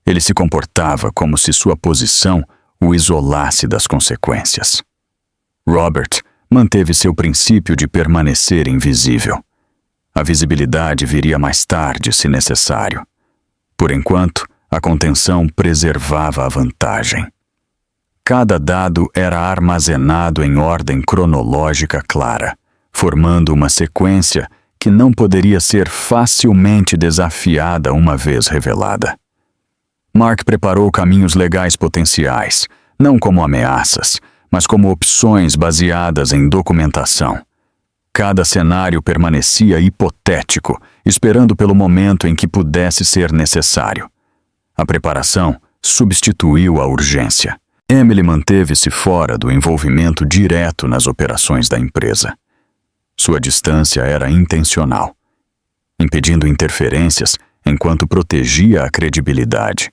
Ele se comportava como se sua posição o isolasse das consequências. Robert manteve seu princípio de permanecer invisível. A visibilidade viria mais tarde, se necessário. Por enquanto, a contenção preservava a vantagem. Cada dado era armazenado em ordem cronológica clara, formando uma sequência que não poderia ser facilmente desafiada uma vez revelada. Mark preparou caminhos legais potenciais, não como ameaças, mas como opções baseadas em documentação. Cada cenário permanecia hipotético, esperando pelo momento em que pudesse ser necessário. A preparação substituiu a urgência. Emily manteve-se fora do envolvimento direto nas operações da empresa. Sua distância era intencional, impedindo interferências enquanto protegia a credibilidade.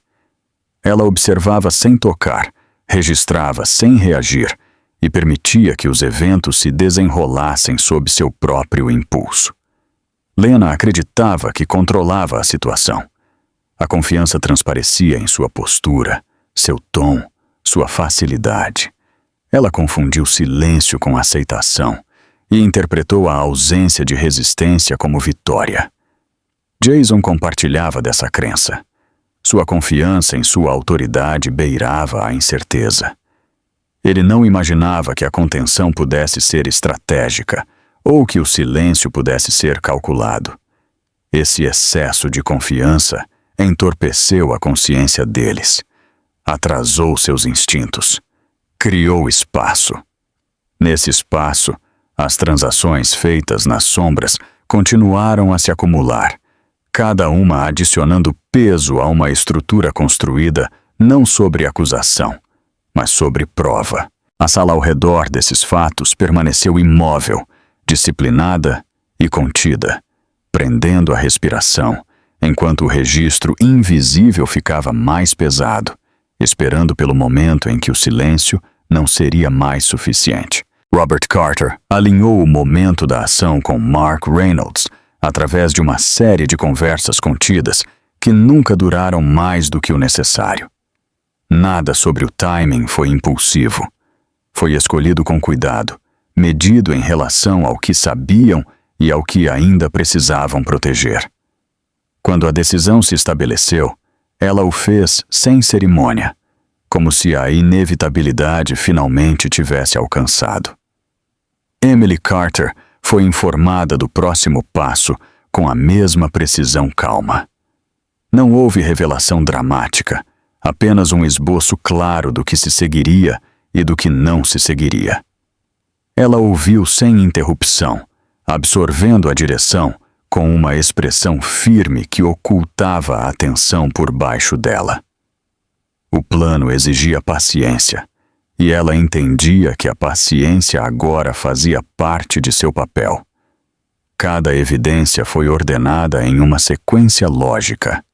Ela observava sem tocar, registrava sem reagir e permitia que os eventos se desenrolassem sob seu próprio impulso. Lena acreditava que controlava a situação. A confiança transparecia em sua postura, seu tom, sua facilidade. Ela confundiu silêncio com aceitação e interpretou a ausência de resistência como vitória. Jason compartilhava dessa crença. Sua confiança em sua autoridade beirava a incerteza. Ele não imaginava que a contenção pudesse ser estratégica ou que o silêncio pudesse ser calculado. Esse excesso de confiança entorpeceu a consciência deles, atrasou seus instintos, criou espaço. Nesse espaço, as transações feitas nas sombras continuaram a se acumular, cada uma adicionando peso a uma estrutura construída não sobre acusação, mas sobre prova. A sala ao redor desses fatos permaneceu imóvel, disciplinada e contida, prendendo a respiração, enquanto o registro invisível ficava mais pesado, esperando pelo momento em que o silêncio não seria mais suficiente. Robert Carter alinhou o momento da ação com Mark Reynolds através de uma série de conversas contidas que nunca duraram mais do que o necessário. Nada sobre o timing foi impulsivo. Foi escolhido com cuidado, medido em relação ao que sabiam e ao que ainda precisavam proteger. Quando a decisão se estabeleceu, ela o fez sem cerimônia, como se a inevitabilidade finalmente tivesse alcançado. Emily Carter foi informada do próximo passo com a mesma precisão calma. Não houve revelação dramática, apenas um esboço claro do que se seguiria e do que não se seguiria. Ela ouviu sem interrupção, absorvendo a direção com uma expressão firme que ocultava a atenção por baixo dela. O plano exigia paciência, e ela entendia que a paciência agora fazia parte de seu papel. Cada evidência foi ordenada em uma sequência lógica.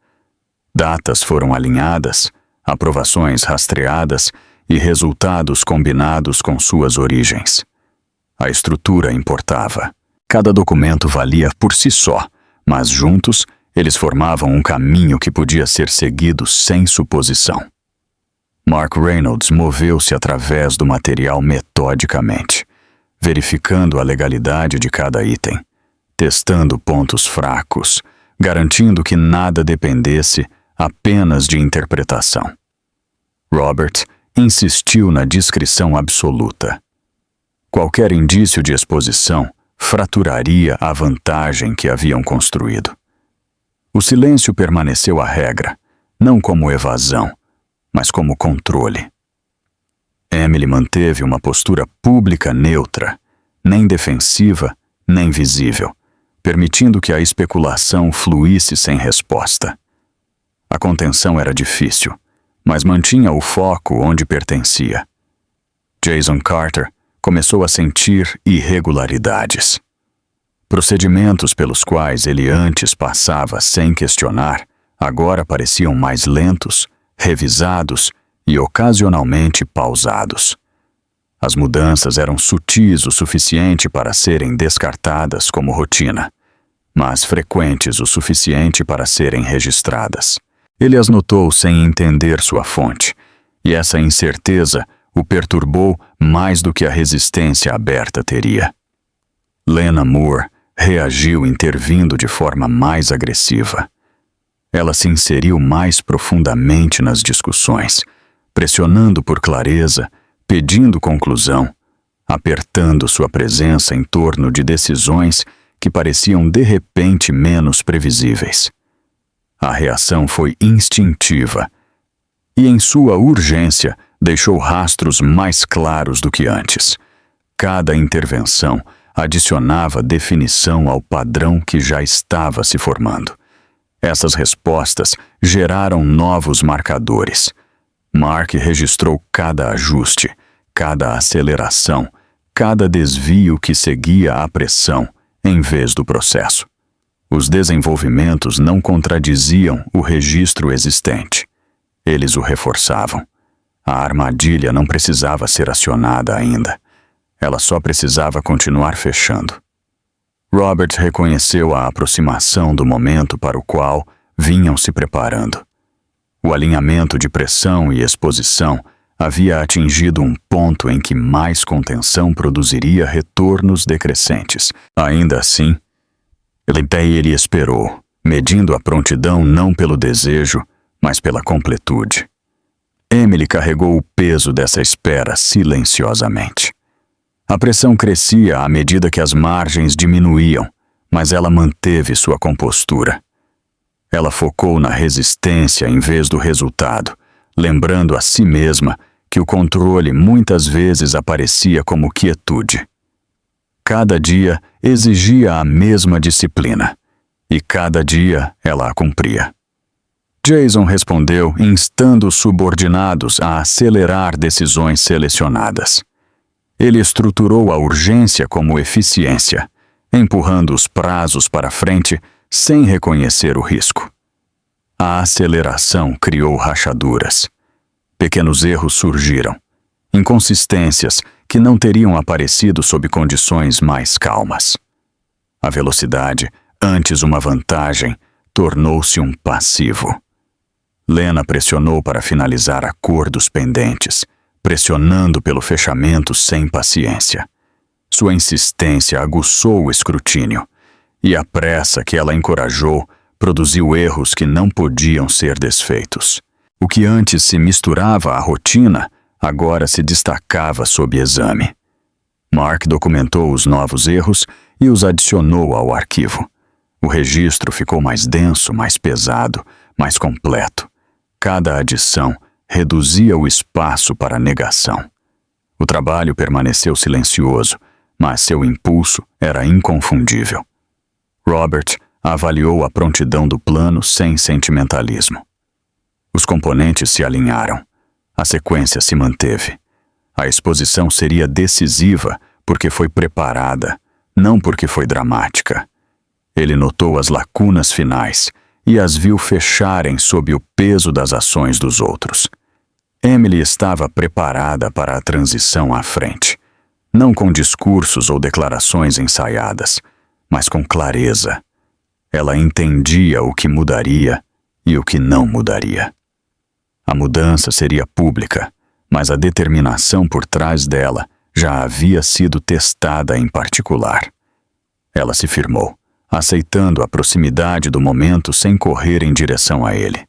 Datas foram alinhadas, aprovações rastreadas e resultados combinados com suas origens. A estrutura importava. Cada documento valia por si só, mas juntos eles formavam um caminho que podia ser seguido sem suposição. Mark Reynolds moveu-se através do material metodicamente, verificando a legalidade de cada item, testando pontos fracos, garantindo que nada dependesse apenas de interpretação. Robert insistiu na discrição absoluta. Qualquer indício de exposição fraturaria a vantagem que haviam construído. O silêncio permaneceu a regra, não como evasão, mas como controle. Emily manteve uma postura pública neutra, nem defensiva, nem visível, permitindo que a especulação fluísse sem resposta. A contenção era difícil, mas mantinha o foco onde pertencia. Jason Carter começou a sentir irregularidades. Procedimentos pelos quais ele antes passava sem questionar, agora pareciam mais lentos, revisados e ocasionalmente pausados. As mudanças eram sutis o suficiente para serem descartadas como rotina, mas frequentes o suficiente para serem registradas. Ele as notou sem entender sua fonte, e essa incerteza o perturbou mais do que a resistência aberta teria. Lena Moore reagiu intervindo de forma mais agressiva. Ela se inseriu mais profundamente nas discussões, pressionando por clareza, pedindo conclusão, apertando sua presença em torno de decisões que pareciam de repente menos previsíveis. A reação foi instintiva e, em sua urgência, deixou rastros mais claros do que antes. Cada intervenção adicionava definição ao padrão que já estava se formando. Essas respostas geraram novos marcadores. Mark registrou cada ajuste, cada aceleração, cada desvio que seguia a pressão, em vez do processo. Os desenvolvimentos não contradiziam o registro existente. Eles o reforçavam. A armadilha não precisava ser acionada ainda. Ela só precisava continuar fechando. Robert reconheceu a aproximação do momento para o qual vinham se preparando. O alinhamento de pressão e exposição havia atingido um ponto em que mais contenção produziria retornos decrescentes. Ainda assim, ele esperou, medindo a prontidão não pelo desejo, mas pela completude. Emily carregou o peso dessa espera silenciosamente. A pressão crescia à medida que as margens diminuíam, mas ela manteve sua compostura. Ela focou na resistência em vez do resultado, lembrando a si mesma que o controle muitas vezes aparecia como quietude. Cada dia exigia a mesma disciplina, e cada dia ela a cumpria. Jason respondeu, instando os subordinados a acelerar decisões selecionadas. Ele estruturou a urgência como eficiência, empurrando os prazos para frente sem reconhecer o risco. A aceleração criou rachaduras. Pequenos erros surgiram, inconsistências que não teriam aparecido sob condições mais calmas. A velocidade, antes uma vantagem, tornou-se um passivo. Lena pressionou para finalizar acordos pendentes, pressionando pelo fechamento sem paciência. Sua insistência aguçou o escrutínio, e a pressa que ela encorajou produziu erros que não podiam ser desfeitos. O que antes se misturava à rotina, agora se destacava sob exame. Mark documentou os novos erros e os adicionou ao arquivo. O registro ficou mais denso, mais pesado, mais completo. Cada adição reduzia o espaço para a negação. O trabalho permaneceu silencioso, mas seu impulso era inconfundível. Robert avaliou a prontidão do plano sem sentimentalismo. Os componentes se alinharam. A sequência se manteve. A exposição seria decisiva porque foi preparada, não porque foi dramática. Ele notou as lacunas finais e as viu fecharem sob o peso das ações dos outros. Emily estava preparada para a transição à frente, não com discursos ou declarações ensaiadas, mas com clareza. Ela entendia o que mudaria e o que não mudaria. A mudança seria pública, mas a determinação por trás dela já havia sido testada em particular. Ela se firmou, aceitando a proximidade do momento sem correr em direção a ele.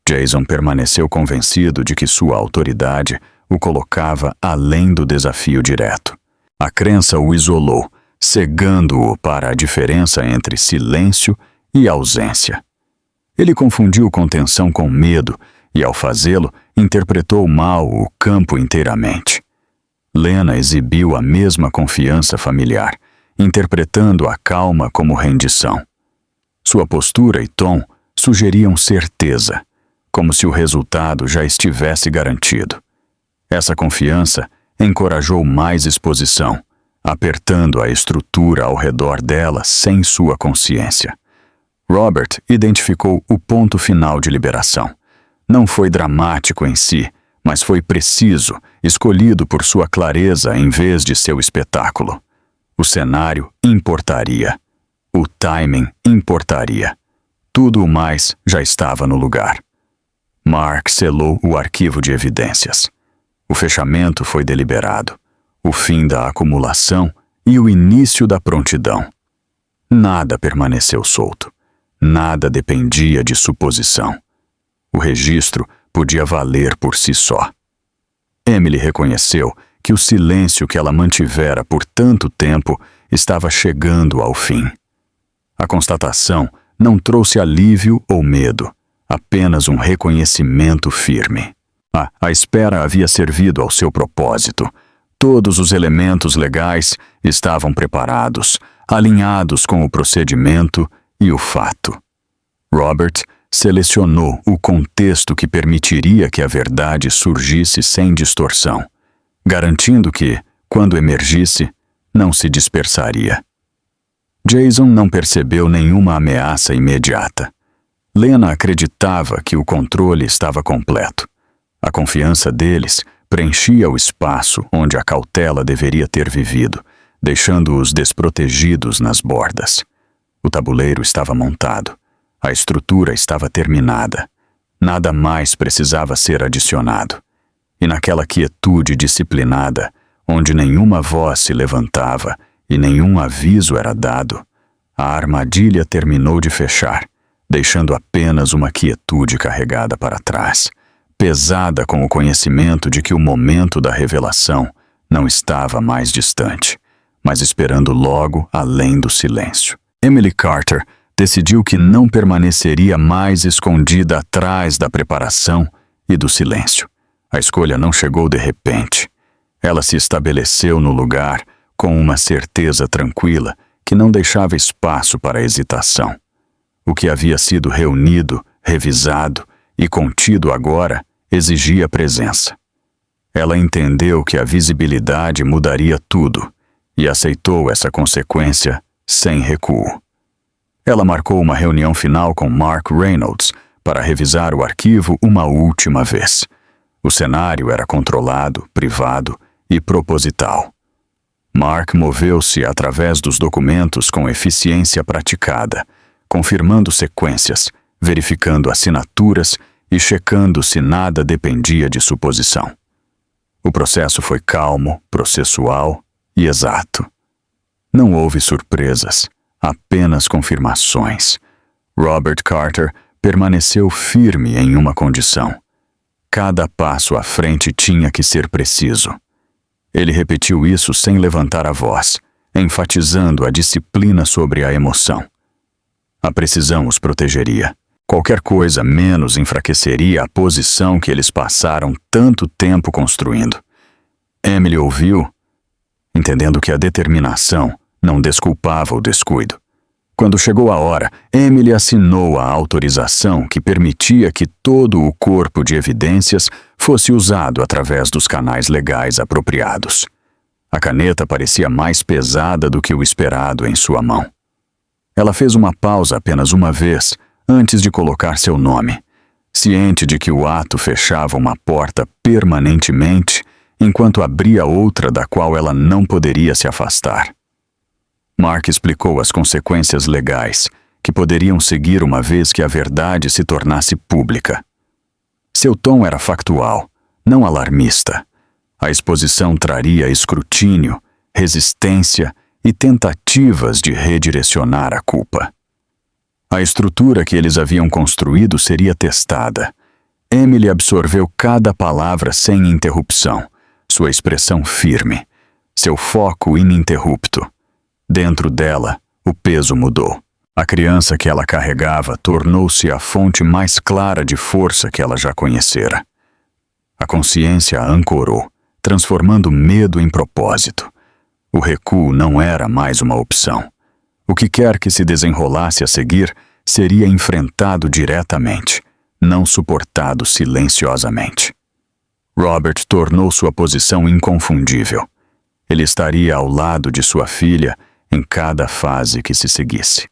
Jason permaneceu convencido de que sua autoridade o colocava além do desafio direto. A crença o isolou, cegando-o para a diferença entre silêncio e ausência. Ele confundiu contenção com medo e, ao fazê-lo, interpretou mal o campo inteiramente. Lena exibiu a mesma confiança familiar, interpretando a calma como rendição. Sua postura e tom sugeriam certeza, como se o resultado já estivesse garantido. Essa confiança encorajou mais exposição, apertando a estrutura ao redor dela sem sua consciência. Robert identificou o ponto final de liberação. Não foi dramático em si, mas foi preciso, escolhido por sua clareza em vez de seu espetáculo. O cenário importaria. O timing importaria. Tudo o mais já estava no lugar. Mark selou o arquivo de evidências. O fechamento foi deliberado, o fim da acumulação e o início da prontidão. Nada permaneceu solto. Nada dependia de suposição. O registro podia valer por si só. Emily reconheceu que o silêncio que ela mantivera por tanto tempo estava chegando ao fim. A constatação não trouxe alívio ou medo, apenas um reconhecimento firme. A espera havia servido ao seu propósito. Todos os elementos legais estavam preparados, alinhados com o procedimento e o fato. Robert selecionou o contexto que permitiria que a verdade surgisse sem distorção, garantindo que, quando emergisse, não se dispersaria. Jason não percebeu nenhuma ameaça imediata. Lena acreditava que o controle estava completo. A confiança deles preenchia o espaço onde a cautela deveria ter vivido, deixando-os desprotegidos nas bordas. O tabuleiro estava montado. A estrutura estava terminada. Nada mais precisava ser adicionado. E naquela quietude disciplinada, onde nenhuma voz se levantava e nenhum aviso era dado, a armadilha terminou de fechar, deixando apenas uma quietude carregada para trás, pesada com o conhecimento de que o momento da revelação não estava mais distante, mas esperando logo além do silêncio. Emily Carter decidiu que não permaneceria mais escondida atrás da preparação e do silêncio. A escolha não chegou de repente. Ela se estabeleceu no lugar com uma certeza tranquila que não deixava espaço para hesitação. O que havia sido reunido, revisado e contido agora exigia presença. Ela entendeu que a visibilidade mudaria tudo e aceitou essa consequência sem recuo. Ela marcou uma reunião final com Mark Reynolds para revisar o arquivo uma última vez. O cenário era controlado, privado e proposital. Mark moveu-se através dos documentos com eficiência praticada, confirmando sequências, verificando assinaturas e checando se nada dependia de suposição. O processo foi calmo, processual e exato. Não houve surpresas. Apenas confirmações. Robert Carter permaneceu firme em uma condição. Cada passo à frente tinha que ser preciso. Ele repetiu isso sem levantar a voz, enfatizando a disciplina sobre a emoção. A precisão os protegeria. Qualquer coisa menos enfraqueceria a posição que eles passaram tanto tempo construindo. Emily ouviu, entendendo que a determinação não desculpava o descuido. Quando chegou a hora, Emily assinou a autorização que permitia que todo o corpo de evidências fosse usado através dos canais legais apropriados. A caneta parecia mais pesada do que o esperado em sua mão. Ela fez uma pausa apenas uma vez, antes de colocar seu nome, ciente de que o ato fechava uma porta permanentemente, enquanto abria outra da qual ela não poderia se afastar. Mark explicou as consequências legais que poderiam seguir uma vez que a verdade se tornasse pública. Seu tom era factual, não alarmista. A exposição traria escrutínio, resistência e tentativas de redirecionar a culpa. A estrutura que eles haviam construído seria testada. Emily absorveu cada palavra sem interrupção, sua expressão firme, seu foco ininterrupto. Dentro dela, o peso mudou. A criança que ela carregava tornou-se a fonte mais clara de força que ela já conhecera. A consciência a ancorou, transformando medo em propósito. O recuo não era mais uma opção. O que quer que se desenrolasse a seguir seria enfrentado diretamente, não suportado silenciosamente. Robert tornou sua posição inconfundível. Ele estaria ao lado de sua filha em cada fase que se seguisse.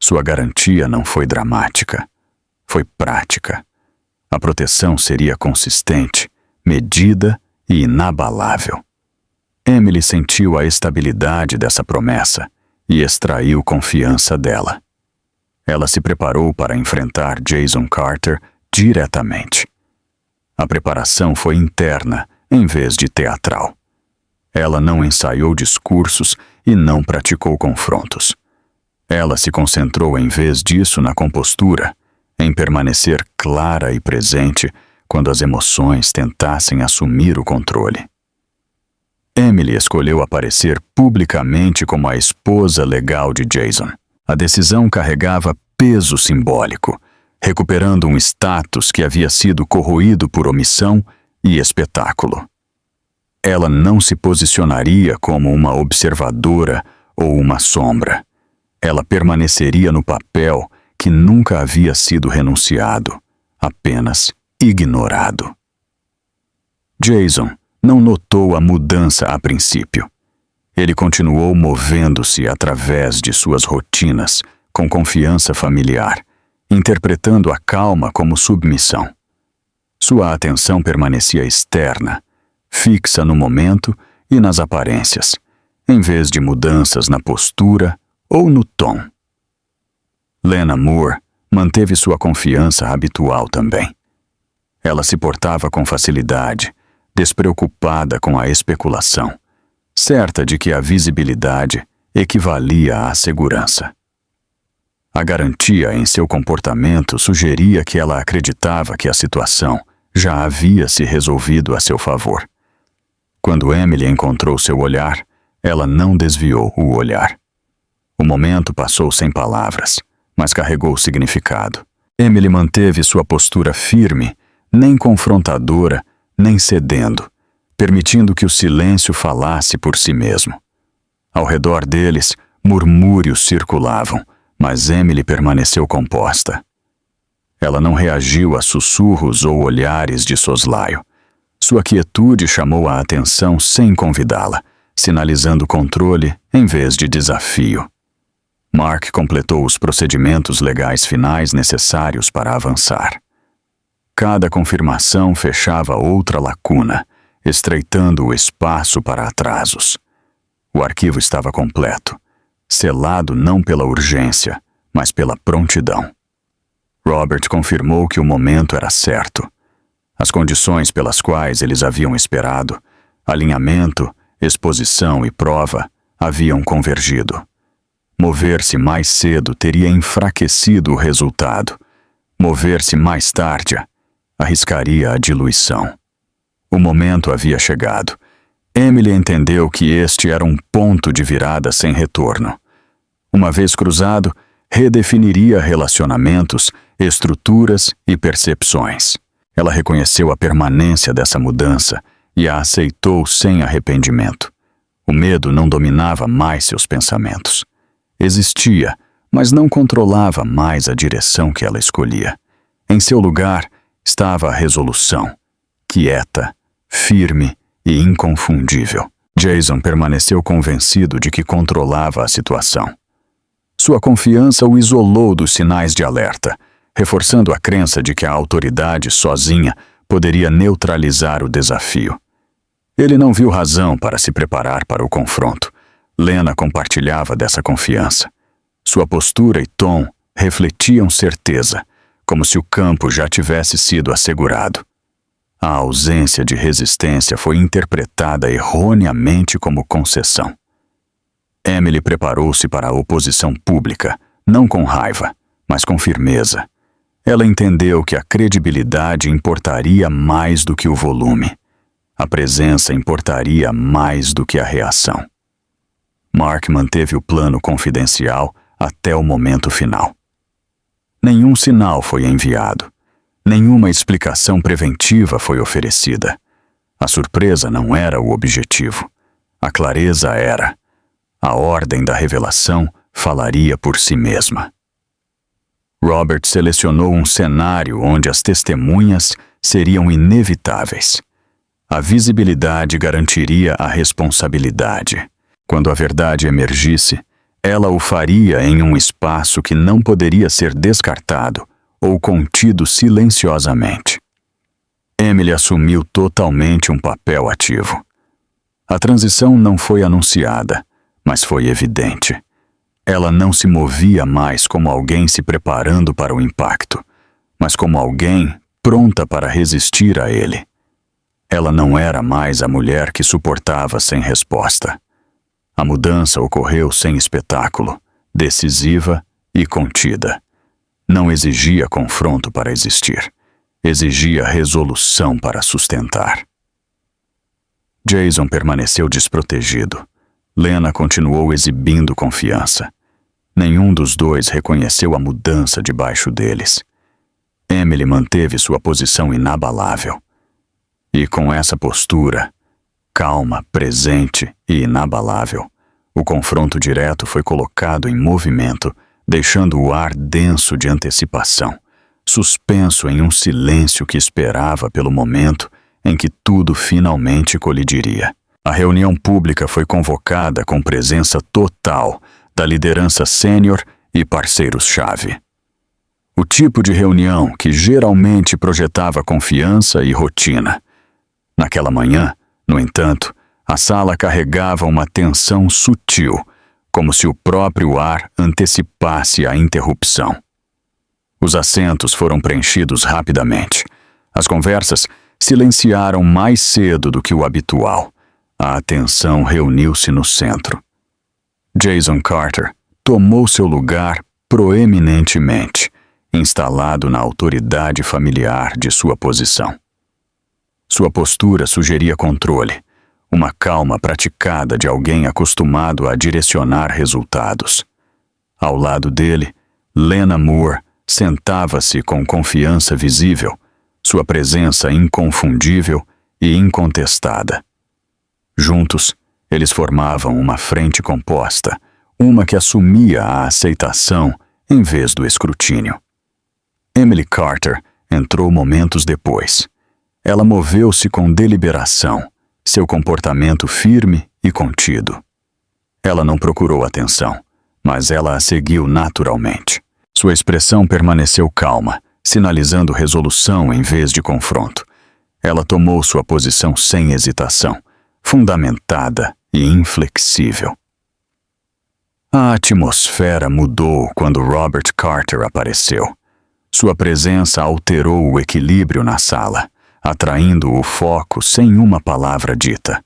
Sua garantia não foi dramática, foi prática. A proteção seria consistente, medida e inabalável. Emily sentiu a estabilidade dessa promessa e extraiu confiança dela. Ela se preparou para enfrentar Jason Carter diretamente. A preparação foi interna em vez de teatral. Ela não ensaiou discursos e não praticou confrontos. Ela se concentrou em vez disso na compostura, em permanecer clara e presente quando as emoções tentassem assumir o controle. Emily escolheu aparecer publicamente como a esposa legal de Jason. A decisão carregava peso simbólico, recuperando um status que havia sido corroído por omissão e espetáculo. Ela não se posicionaria como uma observadora ou uma sombra. Ela permaneceria no papel que nunca havia sido renunciado, apenas ignorado. Jason não notou a mudança a princípio. Ele continuou movendo-se através de suas rotinas, com confiança familiar, interpretando a calma como submissão. Sua atenção permanecia externa, fixa no momento e nas aparências, em vez de mudanças na postura ou no tom. Lena Moore manteve sua confiança habitual também. Ela se portava com facilidade, despreocupada com a especulação, certa de que a visibilidade equivalia à segurança. A garantia em seu comportamento sugeria que ela acreditava que a situação já havia se resolvido a seu favor. Quando Emily encontrou seu olhar, ela não desviou o olhar. O momento passou sem palavras, mas carregou significado. Emily manteve sua postura firme, nem confrontadora, nem cedendo, permitindo que o silêncio falasse por si mesmo. Ao redor deles, murmúrios circulavam, mas Emily permaneceu composta. Ela não reagiu a sussurros ou olhares de soslaio. Sua quietude chamou a atenção sem convidá-la, sinalizando controle em vez de desafio. Mark completou os procedimentos legais finais necessários para avançar. Cada confirmação fechava outra lacuna, estreitando o espaço para atrasos. O arquivo estava completo, selado não pela urgência, mas pela prontidão. Robert confirmou que o momento era certo. As condições pelas quais eles haviam esperado, alinhamento, exposição e prova, haviam convergido. Mover-se mais cedo teria enfraquecido o resultado. Mover-se mais tarde arriscaria a diluição. O momento havia chegado. Emily entendeu que este era um ponto de virada sem retorno. Uma vez cruzado, redefiniria relacionamentos, estruturas e percepções. Ela reconheceu a permanência dessa mudança e a aceitou sem arrependimento. O medo não dominava mais seus pensamentos. Existia, mas não controlava mais a direção que ela escolhia. Em seu lugar estava a resolução, quieta, firme e inconfundível. Jason permaneceu convencido de que controlava a situação. Sua confiança o isolou dos sinais de alerta, reforçando a crença de que a autoridade sozinha poderia neutralizar o desafio. Ele não viu razão para se preparar para o confronto. Lena compartilhava dessa confiança. Sua postura e tom refletiam certeza, como se o campo já tivesse sido assegurado. A ausência de resistência foi interpretada erroneamente como concessão. Emily preparou-se para a oposição pública, não com raiva, mas com firmeza. Ela entendeu que a credibilidade importaria mais do que o volume. A presença importaria mais do que a reação. Mark manteve o plano confidencial até o momento final. Nenhum sinal foi enviado. Nenhuma explicação preventiva foi oferecida. A surpresa não era o objetivo. A clareza era. A ordem da revelação falaria por si mesma. Robert selecionou um cenário onde as testemunhas seriam inevitáveis. A visibilidade garantiria a responsabilidade. Quando a verdade emergisse, ela o faria em um espaço que não poderia ser descartado ou contido silenciosamente. Emily assumiu totalmente um papel ativo. A transição não foi anunciada, mas foi evidente. Ela não se movia mais como alguém se preparando para o impacto, mas como alguém pronta para resistir a ele. Ela não era mais a mulher que suportava sem resposta. A mudança ocorreu sem espetáculo, decisiva e contida. Não exigia confronto para existir. Exigia resolução para sustentar. Jason permaneceu desprotegido. Lena continuou exibindo confiança. Nenhum dos dois reconheceu a mudança debaixo deles. Emily manteve sua posição inabalável. E com essa postura, calma, presente e inabalável, o confronto direto foi colocado em movimento, deixando o ar denso de antecipação, suspenso em um silêncio que esperava pelo momento em que tudo finalmente colidiria. A reunião pública foi convocada com presença total da liderança sênior e parceiros-chave. O tipo de reunião que geralmente projetava confiança e rotina. Naquela manhã, no entanto, a sala carregava uma tensão sutil, como se o próprio ar antecipasse a interrupção. Os assentos foram preenchidos rapidamente. As conversas silenciaram mais cedo do que o habitual. A atenção reuniu-se no centro. Jason Carter tomou seu lugar proeminentemente, instalado na autoridade familiar de sua posição. Sua postura sugeria controle, uma calma praticada de alguém acostumado a direcionar resultados. Ao lado dele, Lena Moore sentava-se com confiança visível, sua presença inconfundível e incontestada. Juntos, eles formavam uma frente composta, uma que assumia a aceitação em vez do escrutínio. Emily Carter entrou momentos depois. Ela moveu-se com deliberação, seu comportamento firme e contido. Ela não procurou atenção, mas ela a seguiu naturalmente. Sua expressão permaneceu calma, sinalizando resolução em vez de confronto. Ela tomou sua posição sem hesitação, fundamentada e inflexível. A atmosfera mudou quando Robert Carter apareceu. Sua presença alterou o equilíbrio na sala, atraindo o foco sem uma palavra dita.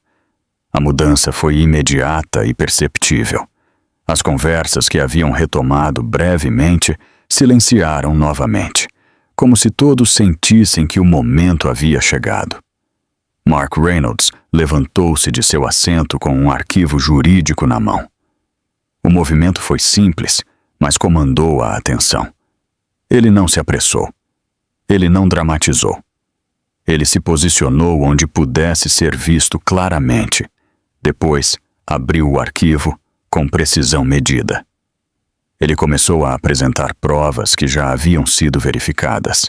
A mudança foi imediata e perceptível. As conversas que haviam retomado brevemente silenciaram novamente, como se todos sentissem que o momento havia chegado. Mark Reynolds levantou-se de seu assento com um arquivo jurídico na mão. O movimento foi simples, mas comandou a atenção. Ele não se apressou. Ele não dramatizou. Ele se posicionou onde pudesse ser visto claramente. Depois, abriu o arquivo com precisão medida. Ele começou a apresentar provas que já haviam sido verificadas.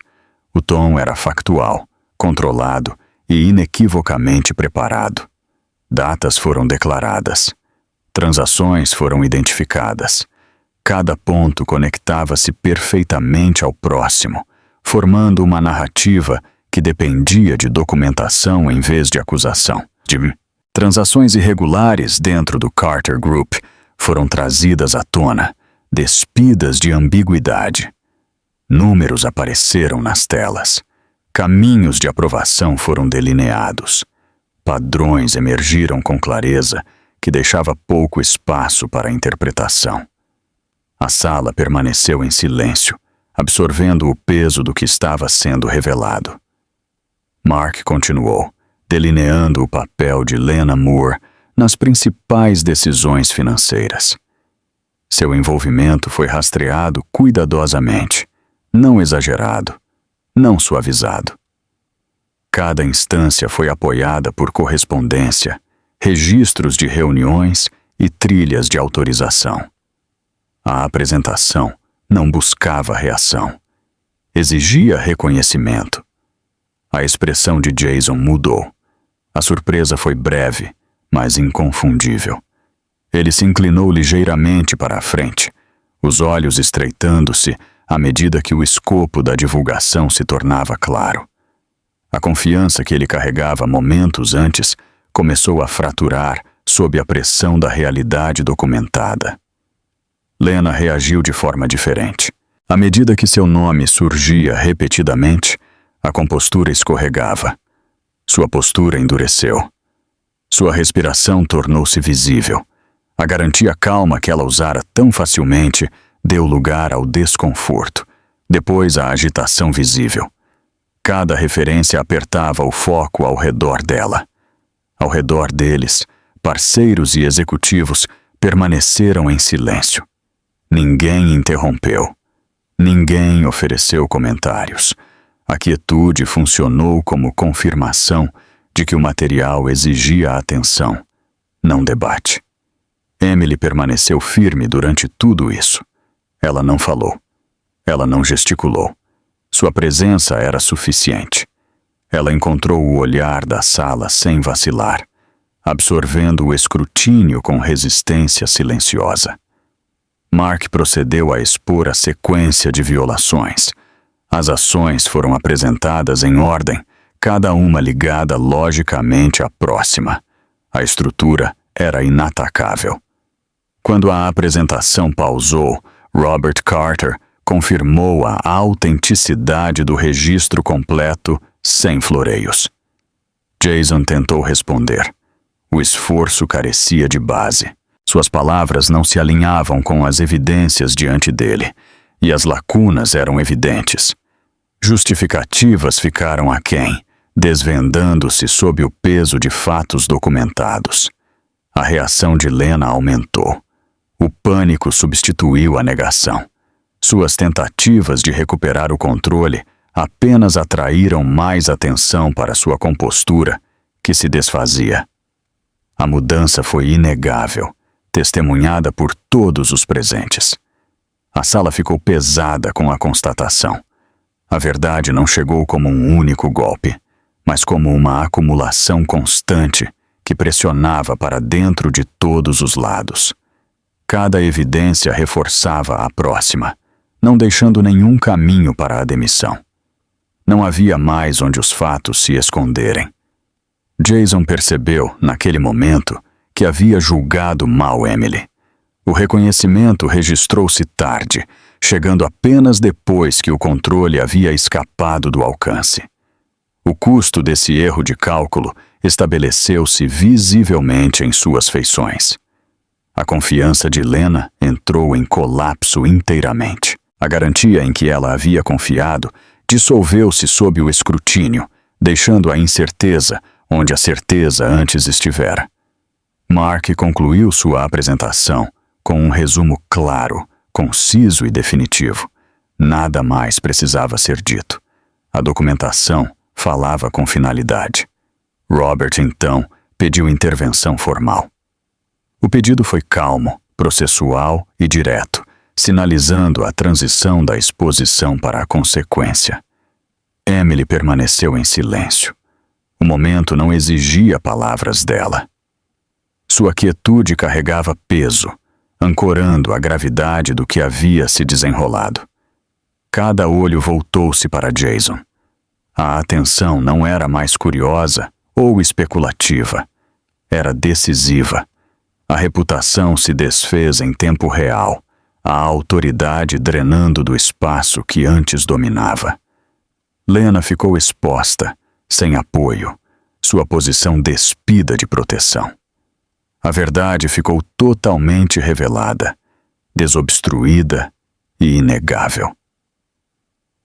O tom era factual, controlado e inequivocamente preparado. Datas foram declaradas. Transações foram identificadas. Cada ponto conectava-se perfeitamente ao próximo, formando uma narrativa que dependia de documentação em vez de acusação. Transações irregulares dentro do Carter Group foram trazidas à tona, despidas de ambiguidade. Números apareceram nas telas. Caminhos de aprovação foram delineados. Padrões emergiram com clareza que deixava pouco espaço para a interpretação. A sala permaneceu em silêncio, absorvendo o peso do que estava sendo revelado. Mark continuou, delineando o papel de Lena Moore nas principais decisões financeiras. Seu envolvimento foi rastreado cuidadosamente, não exagerado, não suavizado. Cada instância foi apoiada por correspondência, registros de reuniões e trilhas de autorização. A apresentação não buscava reação, exigia reconhecimento. A expressão de Jason mudou. A surpresa foi breve, mas inconfundível. Ele se inclinou ligeiramente para a frente, os olhos estreitando-se à medida que o escopo da divulgação se tornava claro. A confiança que ele carregava momentos antes começou a fraturar sob a pressão da realidade documentada. Lena reagiu de forma diferente. À medida que seu nome surgia repetidamente, a compostura escorregava. Sua postura endureceu. Sua respiração tornou-se visível. A garantia calma que ela usara tão facilmente deu lugar ao desconforto, depois à agitação visível. Cada referência apertava o foco ao redor dela. Ao redor deles, parceiros e executivos permaneceram em silêncio. Ninguém interrompeu. Ninguém ofereceu comentários. A quietude funcionou como confirmação de que o material exigia atenção, não debate. Emily permaneceu firme durante tudo isso. Ela não falou. Ela não gesticulou. Sua presença era suficiente. Ela encontrou o olhar da sala sem vacilar, absorvendo o escrutínio com resistência silenciosa. Mark procedeu a expor a sequência de violações. As ações foram apresentadas em ordem, cada uma ligada logicamente à próxima. A estrutura era inatacável. Quando a apresentação pausou, Robert Carter confirmou a autenticidade do registro completo sem floreios. Jason tentou responder. O esforço carecia de base. Suas palavras não se alinhavam com as evidências diante dele, e as lacunas eram evidentes. Justificativas ficaram aquém, desvendando-se sob o peso de fatos documentados. A reação de Lena aumentou. O pânico substituiu a negação. Suas tentativas de recuperar o controle apenas atraíram mais atenção para sua compostura, que se desfazia. A mudança foi inegável, testemunhada por todos os presentes. A sala ficou pesada com a constatação. A verdade não chegou como um único golpe, mas como uma acumulação constante que pressionava para dentro de todos os lados. Cada evidência reforçava a próxima, não deixando nenhum caminho para a demissão. Não havia mais onde os fatos se esconderem. Jason percebeu, naquele momento, que havia julgado mal Emily. O reconhecimento registrou-se tarde, chegando apenas depois que o controle havia escapado do alcance. O custo desse erro de cálculo estabeleceu-se visivelmente em suas feições. A confiança de Lena entrou em colapso inteiramente. A garantia em que ela havia confiado dissolveu-se sob o escrutínio, deixando a incerteza onde a certeza antes estivera. Mark concluiu sua apresentação com um resumo claro, conciso e definitivo. Nada mais precisava ser dito. A documentação falava com finalidade. Robert, então, pediu intervenção formal. O pedido foi calmo, processual e direto, sinalizando a transição da exposição para a consequência. Emily permaneceu em silêncio. O momento não exigia palavras dela. Sua quietude carregava peso, ancorando a gravidade do que havia se desenrolado. Cada olho voltou-se para Jason. A atenção não era mais curiosa ou especulativa. Era decisiva. A reputação se desfez em tempo real, a autoridade drenando do espaço que antes dominava. Lena ficou exposta, sem apoio, sua posição despida de proteção. A verdade ficou totalmente revelada, desobstruída e inegável.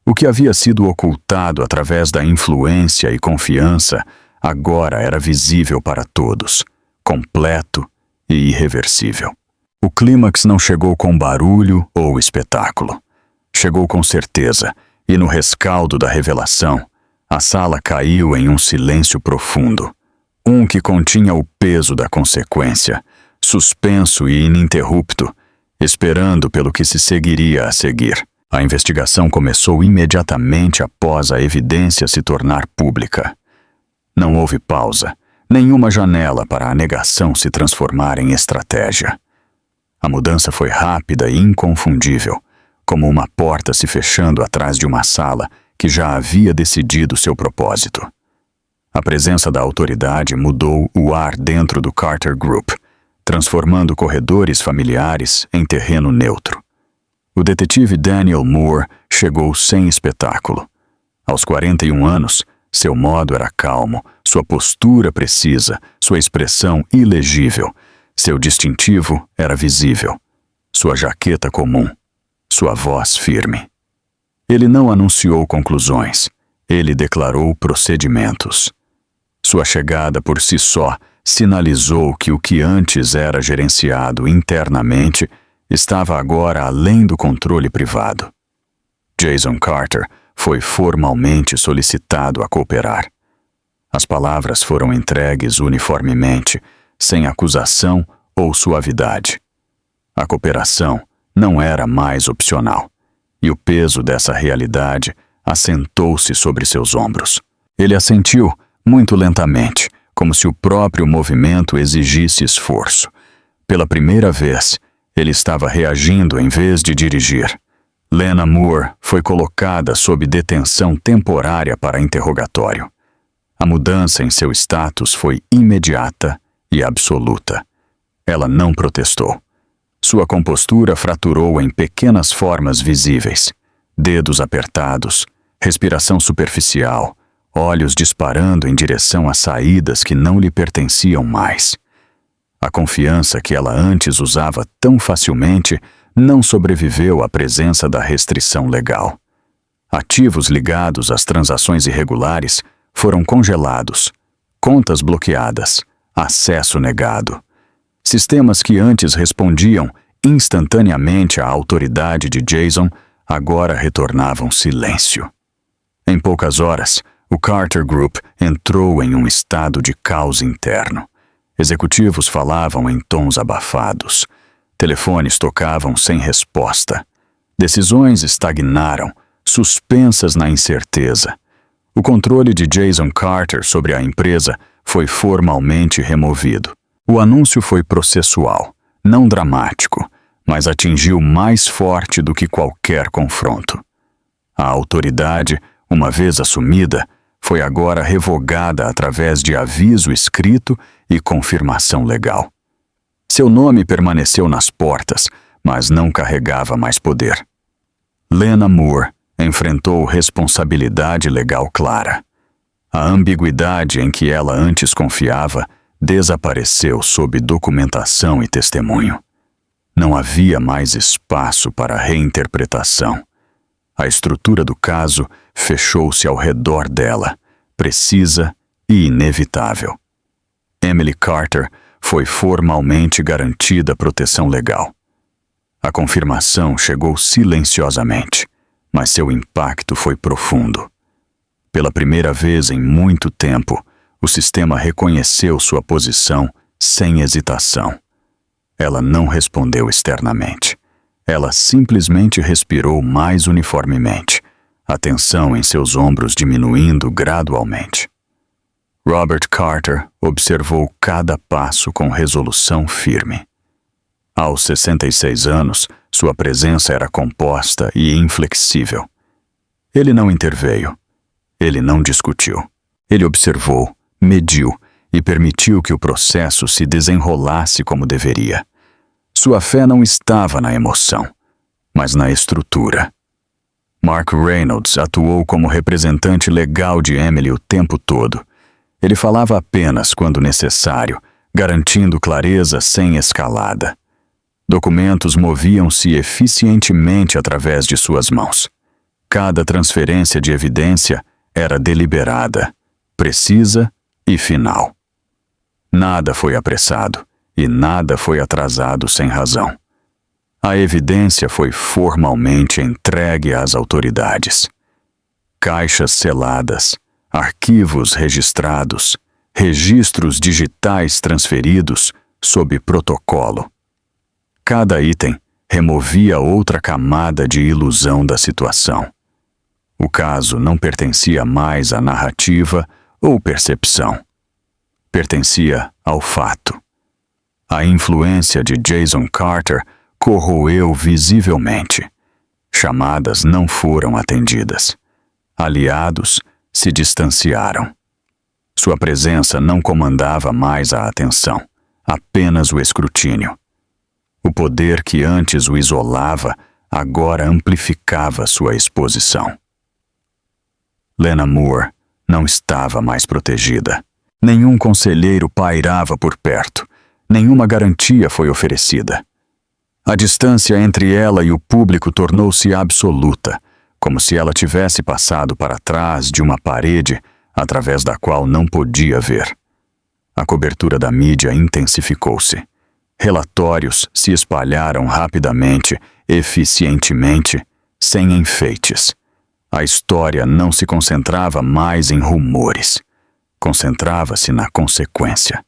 O que havia sido ocultado através da influência e confiança agora era visível para todos, completo e irreversível. O clímax não chegou com barulho ou espetáculo. Chegou com certeza, e no rescaldo da revelação, a sala caiu em um silêncio profundo, um que continha o peso da consequência, suspenso e ininterrupto, esperando pelo que se seguiria a seguir. A investigação começou imediatamente após a evidência se tornar pública. Não houve pausa, Nenhuma janela para a negação se transformar em estratégia. A mudança foi rápida e inconfundível, como uma porta se fechando atrás de uma sala que já havia decidido seu propósito. A presença da autoridade mudou o ar dentro do Carter Group, transformando corredores familiares em terreno neutro. O detetive Daniel Moore chegou sem espetáculo. Aos 41 anos, seu modo era calmo, sua postura precisa, sua expressão ilegível. Seu distintivo era visível, sua jaqueta comum, sua voz firme. Ele não anunciou conclusões, ele declarou procedimentos. Sua chegada por si só sinalizou que o que antes era gerenciado internamente estava agora além do controle privado. Jason Carter foi formalmente solicitado a cooperar. As palavras foram entregues uniformemente, sem acusação ou suavidade. A cooperação não era mais opcional, e o peso dessa realidade assentou-se sobre seus ombros. Ele assentiu muito lentamente, como se o próprio movimento exigisse esforço. Pela primeira vez, ele estava reagindo em vez de dirigir. Lena Moore foi colocada sob detenção temporária para interrogatório. A mudança em seu status foi imediata e absoluta. Ela não protestou. Sua compostura fraturou em pequenas formas visíveis. Dedos apertados, respiração superficial, olhos disparando em direção a saídas que não lhe pertenciam mais. A confiança que ela antes usava tão facilmente não sobreviveu à presença da restrição legal. Ativos ligados às transações irregulares foram congelados, contas bloqueadas, acesso negado. Sistemas que antes respondiam instantaneamente à autoridade de Jason agora retornavam silêncio. Em poucas horas, o Carter Group entrou em um estado de caos interno. Executivos falavam em tons abafados. Telefones tocavam sem resposta. Decisões estagnaram, suspensas na incerteza. O controle de Jason Carter sobre a empresa foi formalmente removido. O anúncio foi processual, não dramático, mas atingiu mais forte do que qualquer confronto. A autoridade, uma vez assumida, foi agora revogada através de aviso escrito e confirmação legal. Seu nome permaneceu nas portas, mas não carregava mais poder. Lena Moore enfrentou responsabilidade legal clara. A ambiguidade em que ela antes confiava desapareceu sob documentação e testemunho. Não havia mais espaço para reinterpretação. A estrutura do caso fechou-se ao redor dela, precisa e inevitável. Emily Carter foi formalmente garantida proteção legal. A confirmação chegou silenciosamente, mas seu impacto foi profundo. Pela primeira vez em muito tempo, o sistema reconheceu sua posição sem hesitação. Ela não respondeu externamente. Ela simplesmente respirou mais uniformemente, a tensão em seus ombros diminuindo gradualmente. Robert Carter observou cada passo com resolução firme. Aos 66 anos, sua presença era composta e inflexível. Ele não interveio. Ele não discutiu. Ele observou, mediu e permitiu que o processo se desenrolasse como deveria. Sua fé não estava na emoção, mas na estrutura. Mark Reynolds atuou como representante legal de Emily o tempo todo. Ele falava apenas quando necessário, garantindo clareza sem escalada. Documentos moviam-se eficientemente através de suas mãos. Cada transferência de evidência era deliberada, precisa e final. Nada foi apressado e nada foi atrasado sem razão. A evidência foi formalmente entregue às autoridades. Caixas seladas, arquivos registrados, registros digitais transferidos sob protocolo. Cada item removia outra camada de ilusão da situação. O caso não pertencia mais à narrativa ou percepção. pertencia ao fato. A influência de Jason Carter corroeu visivelmente. Chamadas não foram atendidas. Aliados se distanciaram. Sua presença não comandava mais a atenção, apenas o escrutínio. O poder que antes o isolava agora amplificava sua exposição. Lena Moore não estava mais protegida. Nenhum conselheiro pairava por perto. Nenhuma garantia foi oferecida. A distância entre ela e o público tornou-se absoluta, como se ela tivesse passado para trás de uma parede através da qual não podia ver. A cobertura da mídia intensificou-se. Relatórios se espalharam rapidamente, eficientemente, sem enfeites. A história não se concentrava mais em rumores. Concentrava-se na consequência.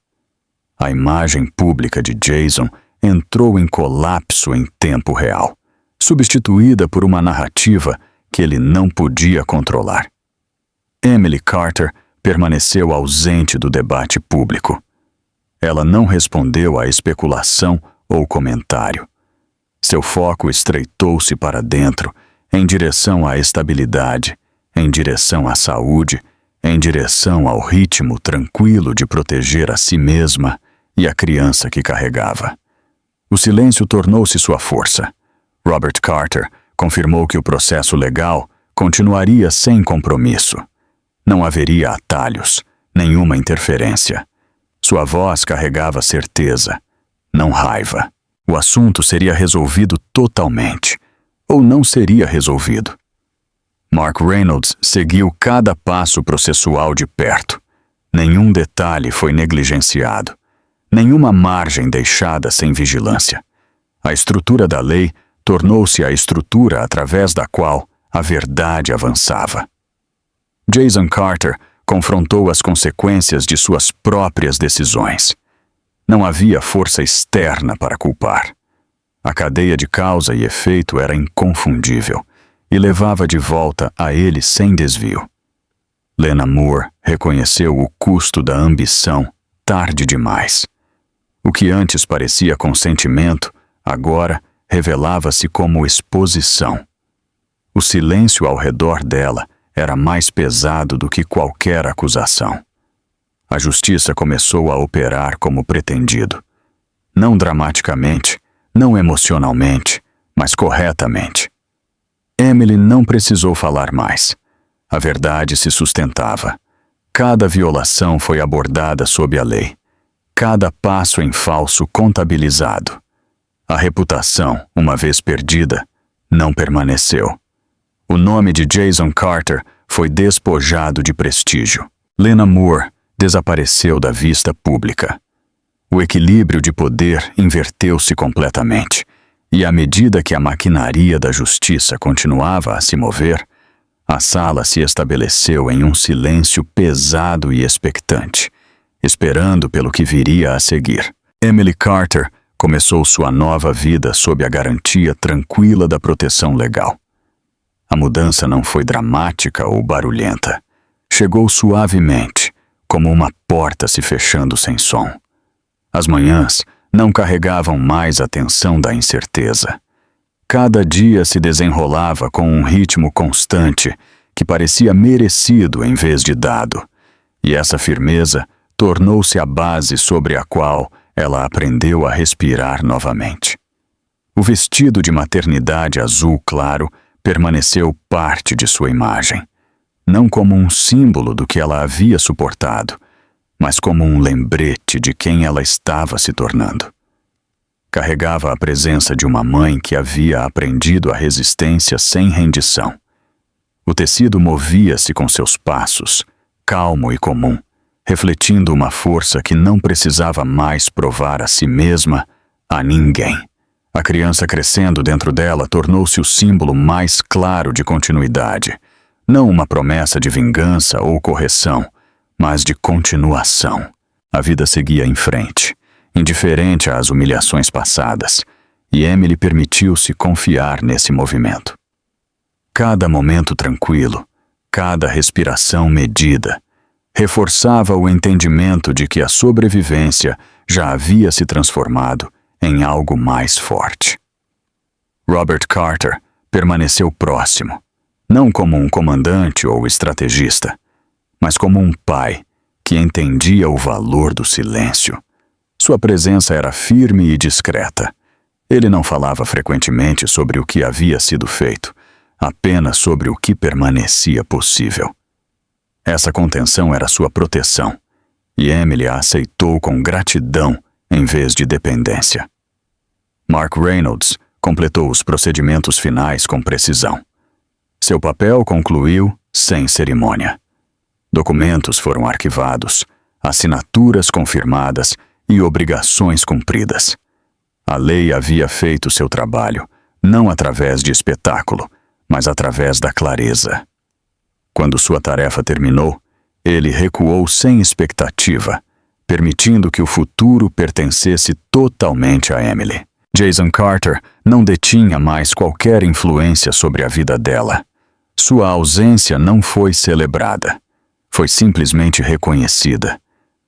A imagem pública de Jason entrou em colapso em tempo real, substituída por uma narrativa que ele não podia controlar. Emily Carter permaneceu ausente do debate público. Ela não respondeu à especulação ou comentário. Seu foco estreitou-se para dentro, em direção à estabilidade, em direção à saúde, em direção ao ritmo tranquilo de proteger a si mesma e a criança que carregava. O silêncio tornou-se sua força. Robert Carter confirmou que o processo legal continuaria sem compromisso. Não haveria atalhos, nenhuma interferência. Sua voz carregava certeza, não raiva. O assunto seria resolvido totalmente, ou não seria resolvido. Mark Reynolds seguiu cada passo processual de perto. Nenhum detalhe foi negligenciado. Nenhuma margem deixada sem vigilância. A estrutura da lei tornou-se a estrutura através da qual a verdade avançava. Jason Carter confrontou as consequências de suas próprias decisões. Não havia força externa para culpar. A cadeia de causa e efeito era inconfundível e levava de volta a ele sem desvio. Lena Moore reconheceu o custo da ambição tarde demais. O que antes parecia consentimento, agora revelava-se como exposição. O silêncio ao redor dela era mais pesado do que qualquer acusação. A justiça começou a operar como pretendido. Não dramaticamente, não emocionalmente, mas corretamente. Emily não precisou falar mais. A verdade se sustentava. Cada violação foi abordada sob a lei. Cada passo em falso contabilizado. A reputação, uma vez perdida, não permaneceu. O nome de Jason Carter foi despojado de prestígio. Lena Moore desapareceu da vista pública. O equilíbrio de poder inverteu-se completamente, e à medida que a maquinaria da justiça continuava a se mover, a sala se estabeleceu em um silêncio pesado e expectante, esperando pelo que viria a seguir. Emily Carter começou sua nova vida sob a garantia tranquila da proteção legal. A mudança não foi dramática ou barulhenta. Chegou suavemente, como uma porta se fechando sem som. As manhãs não carregavam mais a tensão da incerteza. Cada dia se desenrolava com um ritmo constante que parecia merecido em vez de dado, e essa firmeza tornou-se a base sobre a qual ela aprendeu a respirar novamente. O vestido de maternidade azul claro permaneceu parte de sua imagem, não como um símbolo do que ela havia suportado, mas como um lembrete de quem ela estava se tornando. Carregava a presença de uma mãe que havia aprendido a resistência sem rendição. O tecido movia-se com seus passos, calmo e comum, refletindo uma força que não precisava mais provar a si mesma, a ninguém. A criança crescendo dentro dela tornou-se o símbolo mais claro de continuidade, não uma promessa de vingança ou correção, mas de continuação. A vida seguia em frente, indiferente às humilhações passadas, e Emily permitiu-se confiar nesse movimento. Cada momento tranquilo, cada respiração medida, reforçava o entendimento de que a sobrevivência já havia se transformado em algo mais forte. Robert Carter permaneceu próximo, não como um comandante ou estrategista, mas como um pai que entendia o valor do silêncio. Sua presença era firme e discreta. Ele não falava frequentemente sobre o que havia sido feito, apenas sobre o que permanecia possível. Essa contenção era sua proteção, e Emily a aceitou com gratidão em vez de dependência. Mark Reynolds completou os procedimentos finais com precisão. Seu papel concluiu sem cerimônia. Documentos foram arquivados, assinaturas confirmadas e obrigações cumpridas. A lei havia feito seu trabalho, não através de espetáculo, mas através da clareza. Quando sua tarefa terminou, ele recuou sem expectativa, permitindo que o futuro pertencesse totalmente a Emily. Jason Carter não detinha mais qualquer influência sobre a vida dela. Sua ausência não foi celebrada. Foi simplesmente reconhecida.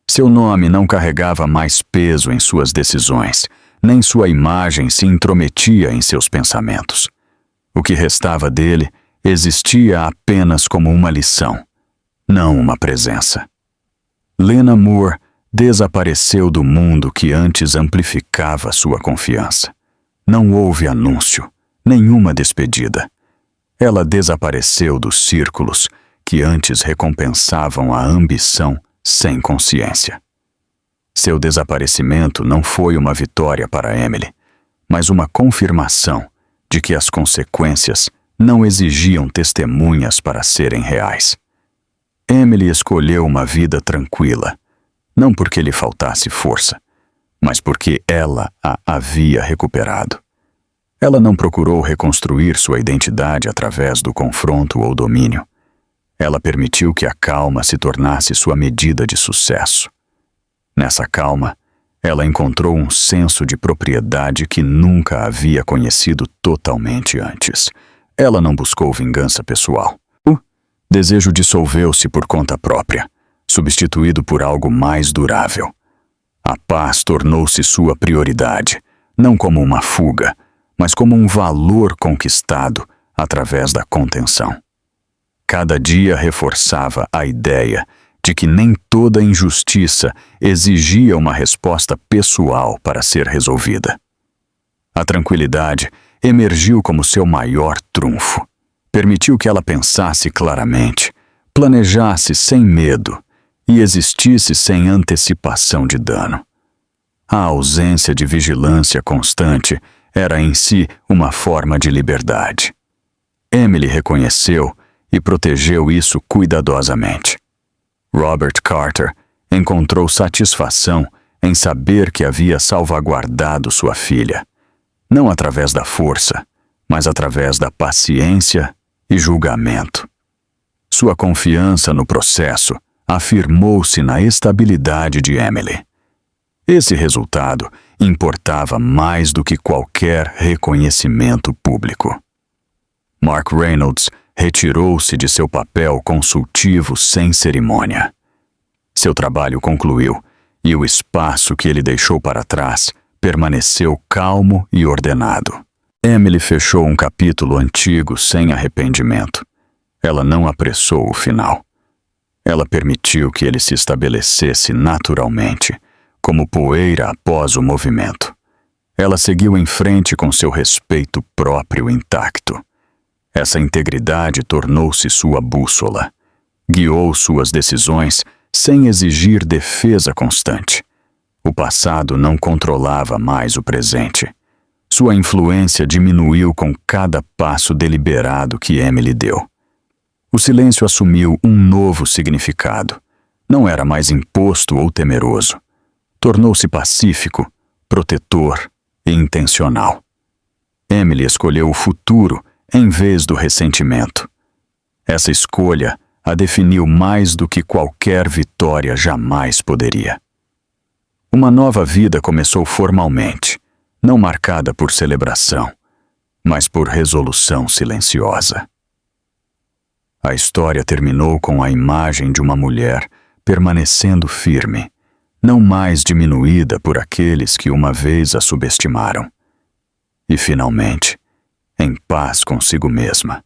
Seu nome não carregava mais peso em suas decisões, nem sua imagem se intrometia em seus pensamentos. O que restava dele existia apenas como uma lição, não uma presença. Lena Moore desapareceu do mundo que antes amplificava sua confiança. Não houve anúncio, nenhuma despedida. Ela desapareceu dos círculos que antes recompensavam a ambição sem consciência. Seu desaparecimento não foi uma vitória para Emily, mas uma confirmação de que as consequências não exigiam testemunhas para serem reais. Emily escolheu uma vida tranquila, não porque lhe faltasse força, mas porque ela a havia recuperado. Ela não procurou reconstruir sua identidade através do confronto ou domínio. Ela permitiu que a calma se tornasse sua medida de sucesso. Nessa calma, ela encontrou um senso de propriedade que nunca havia conhecido totalmente antes. Ela não buscou vingança pessoal. O desejo dissolveu-se por conta própria, substituído por algo mais durável. A paz tornou-se sua prioridade, não como uma fuga, mas como um valor conquistado através da contenção. Cada dia reforçava a ideia de que nem toda injustiça exigia uma resposta pessoal para ser resolvida. A tranquilidade emergiu como seu maior trunfo. Permitiu que ela pensasse claramente, planejasse sem medo e existisse sem antecipação de dano. A ausência de vigilância constante era em si uma forma de liberdade. Emily reconheceu e protegeu isso cuidadosamente. Robert Carter encontrou satisfação em saber que havia salvaguardado sua filha, não através da força, mas através da paciência e julgamento. Sua confiança no processo afirmou-se na estabilidade de Emily. Esse resultado importava mais do que qualquer reconhecimento público. Mark Reynolds retirou-se de seu papel consultivo sem cerimônia. Seu trabalho concluiu e o espaço que ele deixou para trás permaneceu calmo e ordenado. Emily fechou um capítulo antigo sem arrependimento. Ela não apressou o final. Ela permitiu que ele se estabelecesse naturalmente, como poeira após o movimento. Ela seguiu em frente com seu respeito próprio intacto. Essa integridade tornou-se sua bússola. Guiou suas decisões sem exigir defesa constante. O passado não controlava mais o presente. Sua influência diminuiu com cada passo deliberado que Emily deu. O silêncio assumiu um novo significado. Não era mais imposto ou temeroso. Tornou-se pacífico, protetor e intencional. Emily escolheu o futuro em vez do ressentimento. Essa escolha a definiu mais do que qualquer vitória jamais poderia. Uma nova vida começou formalmente, não marcada por celebração, mas por resolução silenciosa. A história terminou com a imagem de uma mulher permanecendo firme, não mais diminuída por aqueles que uma vez a subestimaram. E, finalmente, em paz consigo mesma.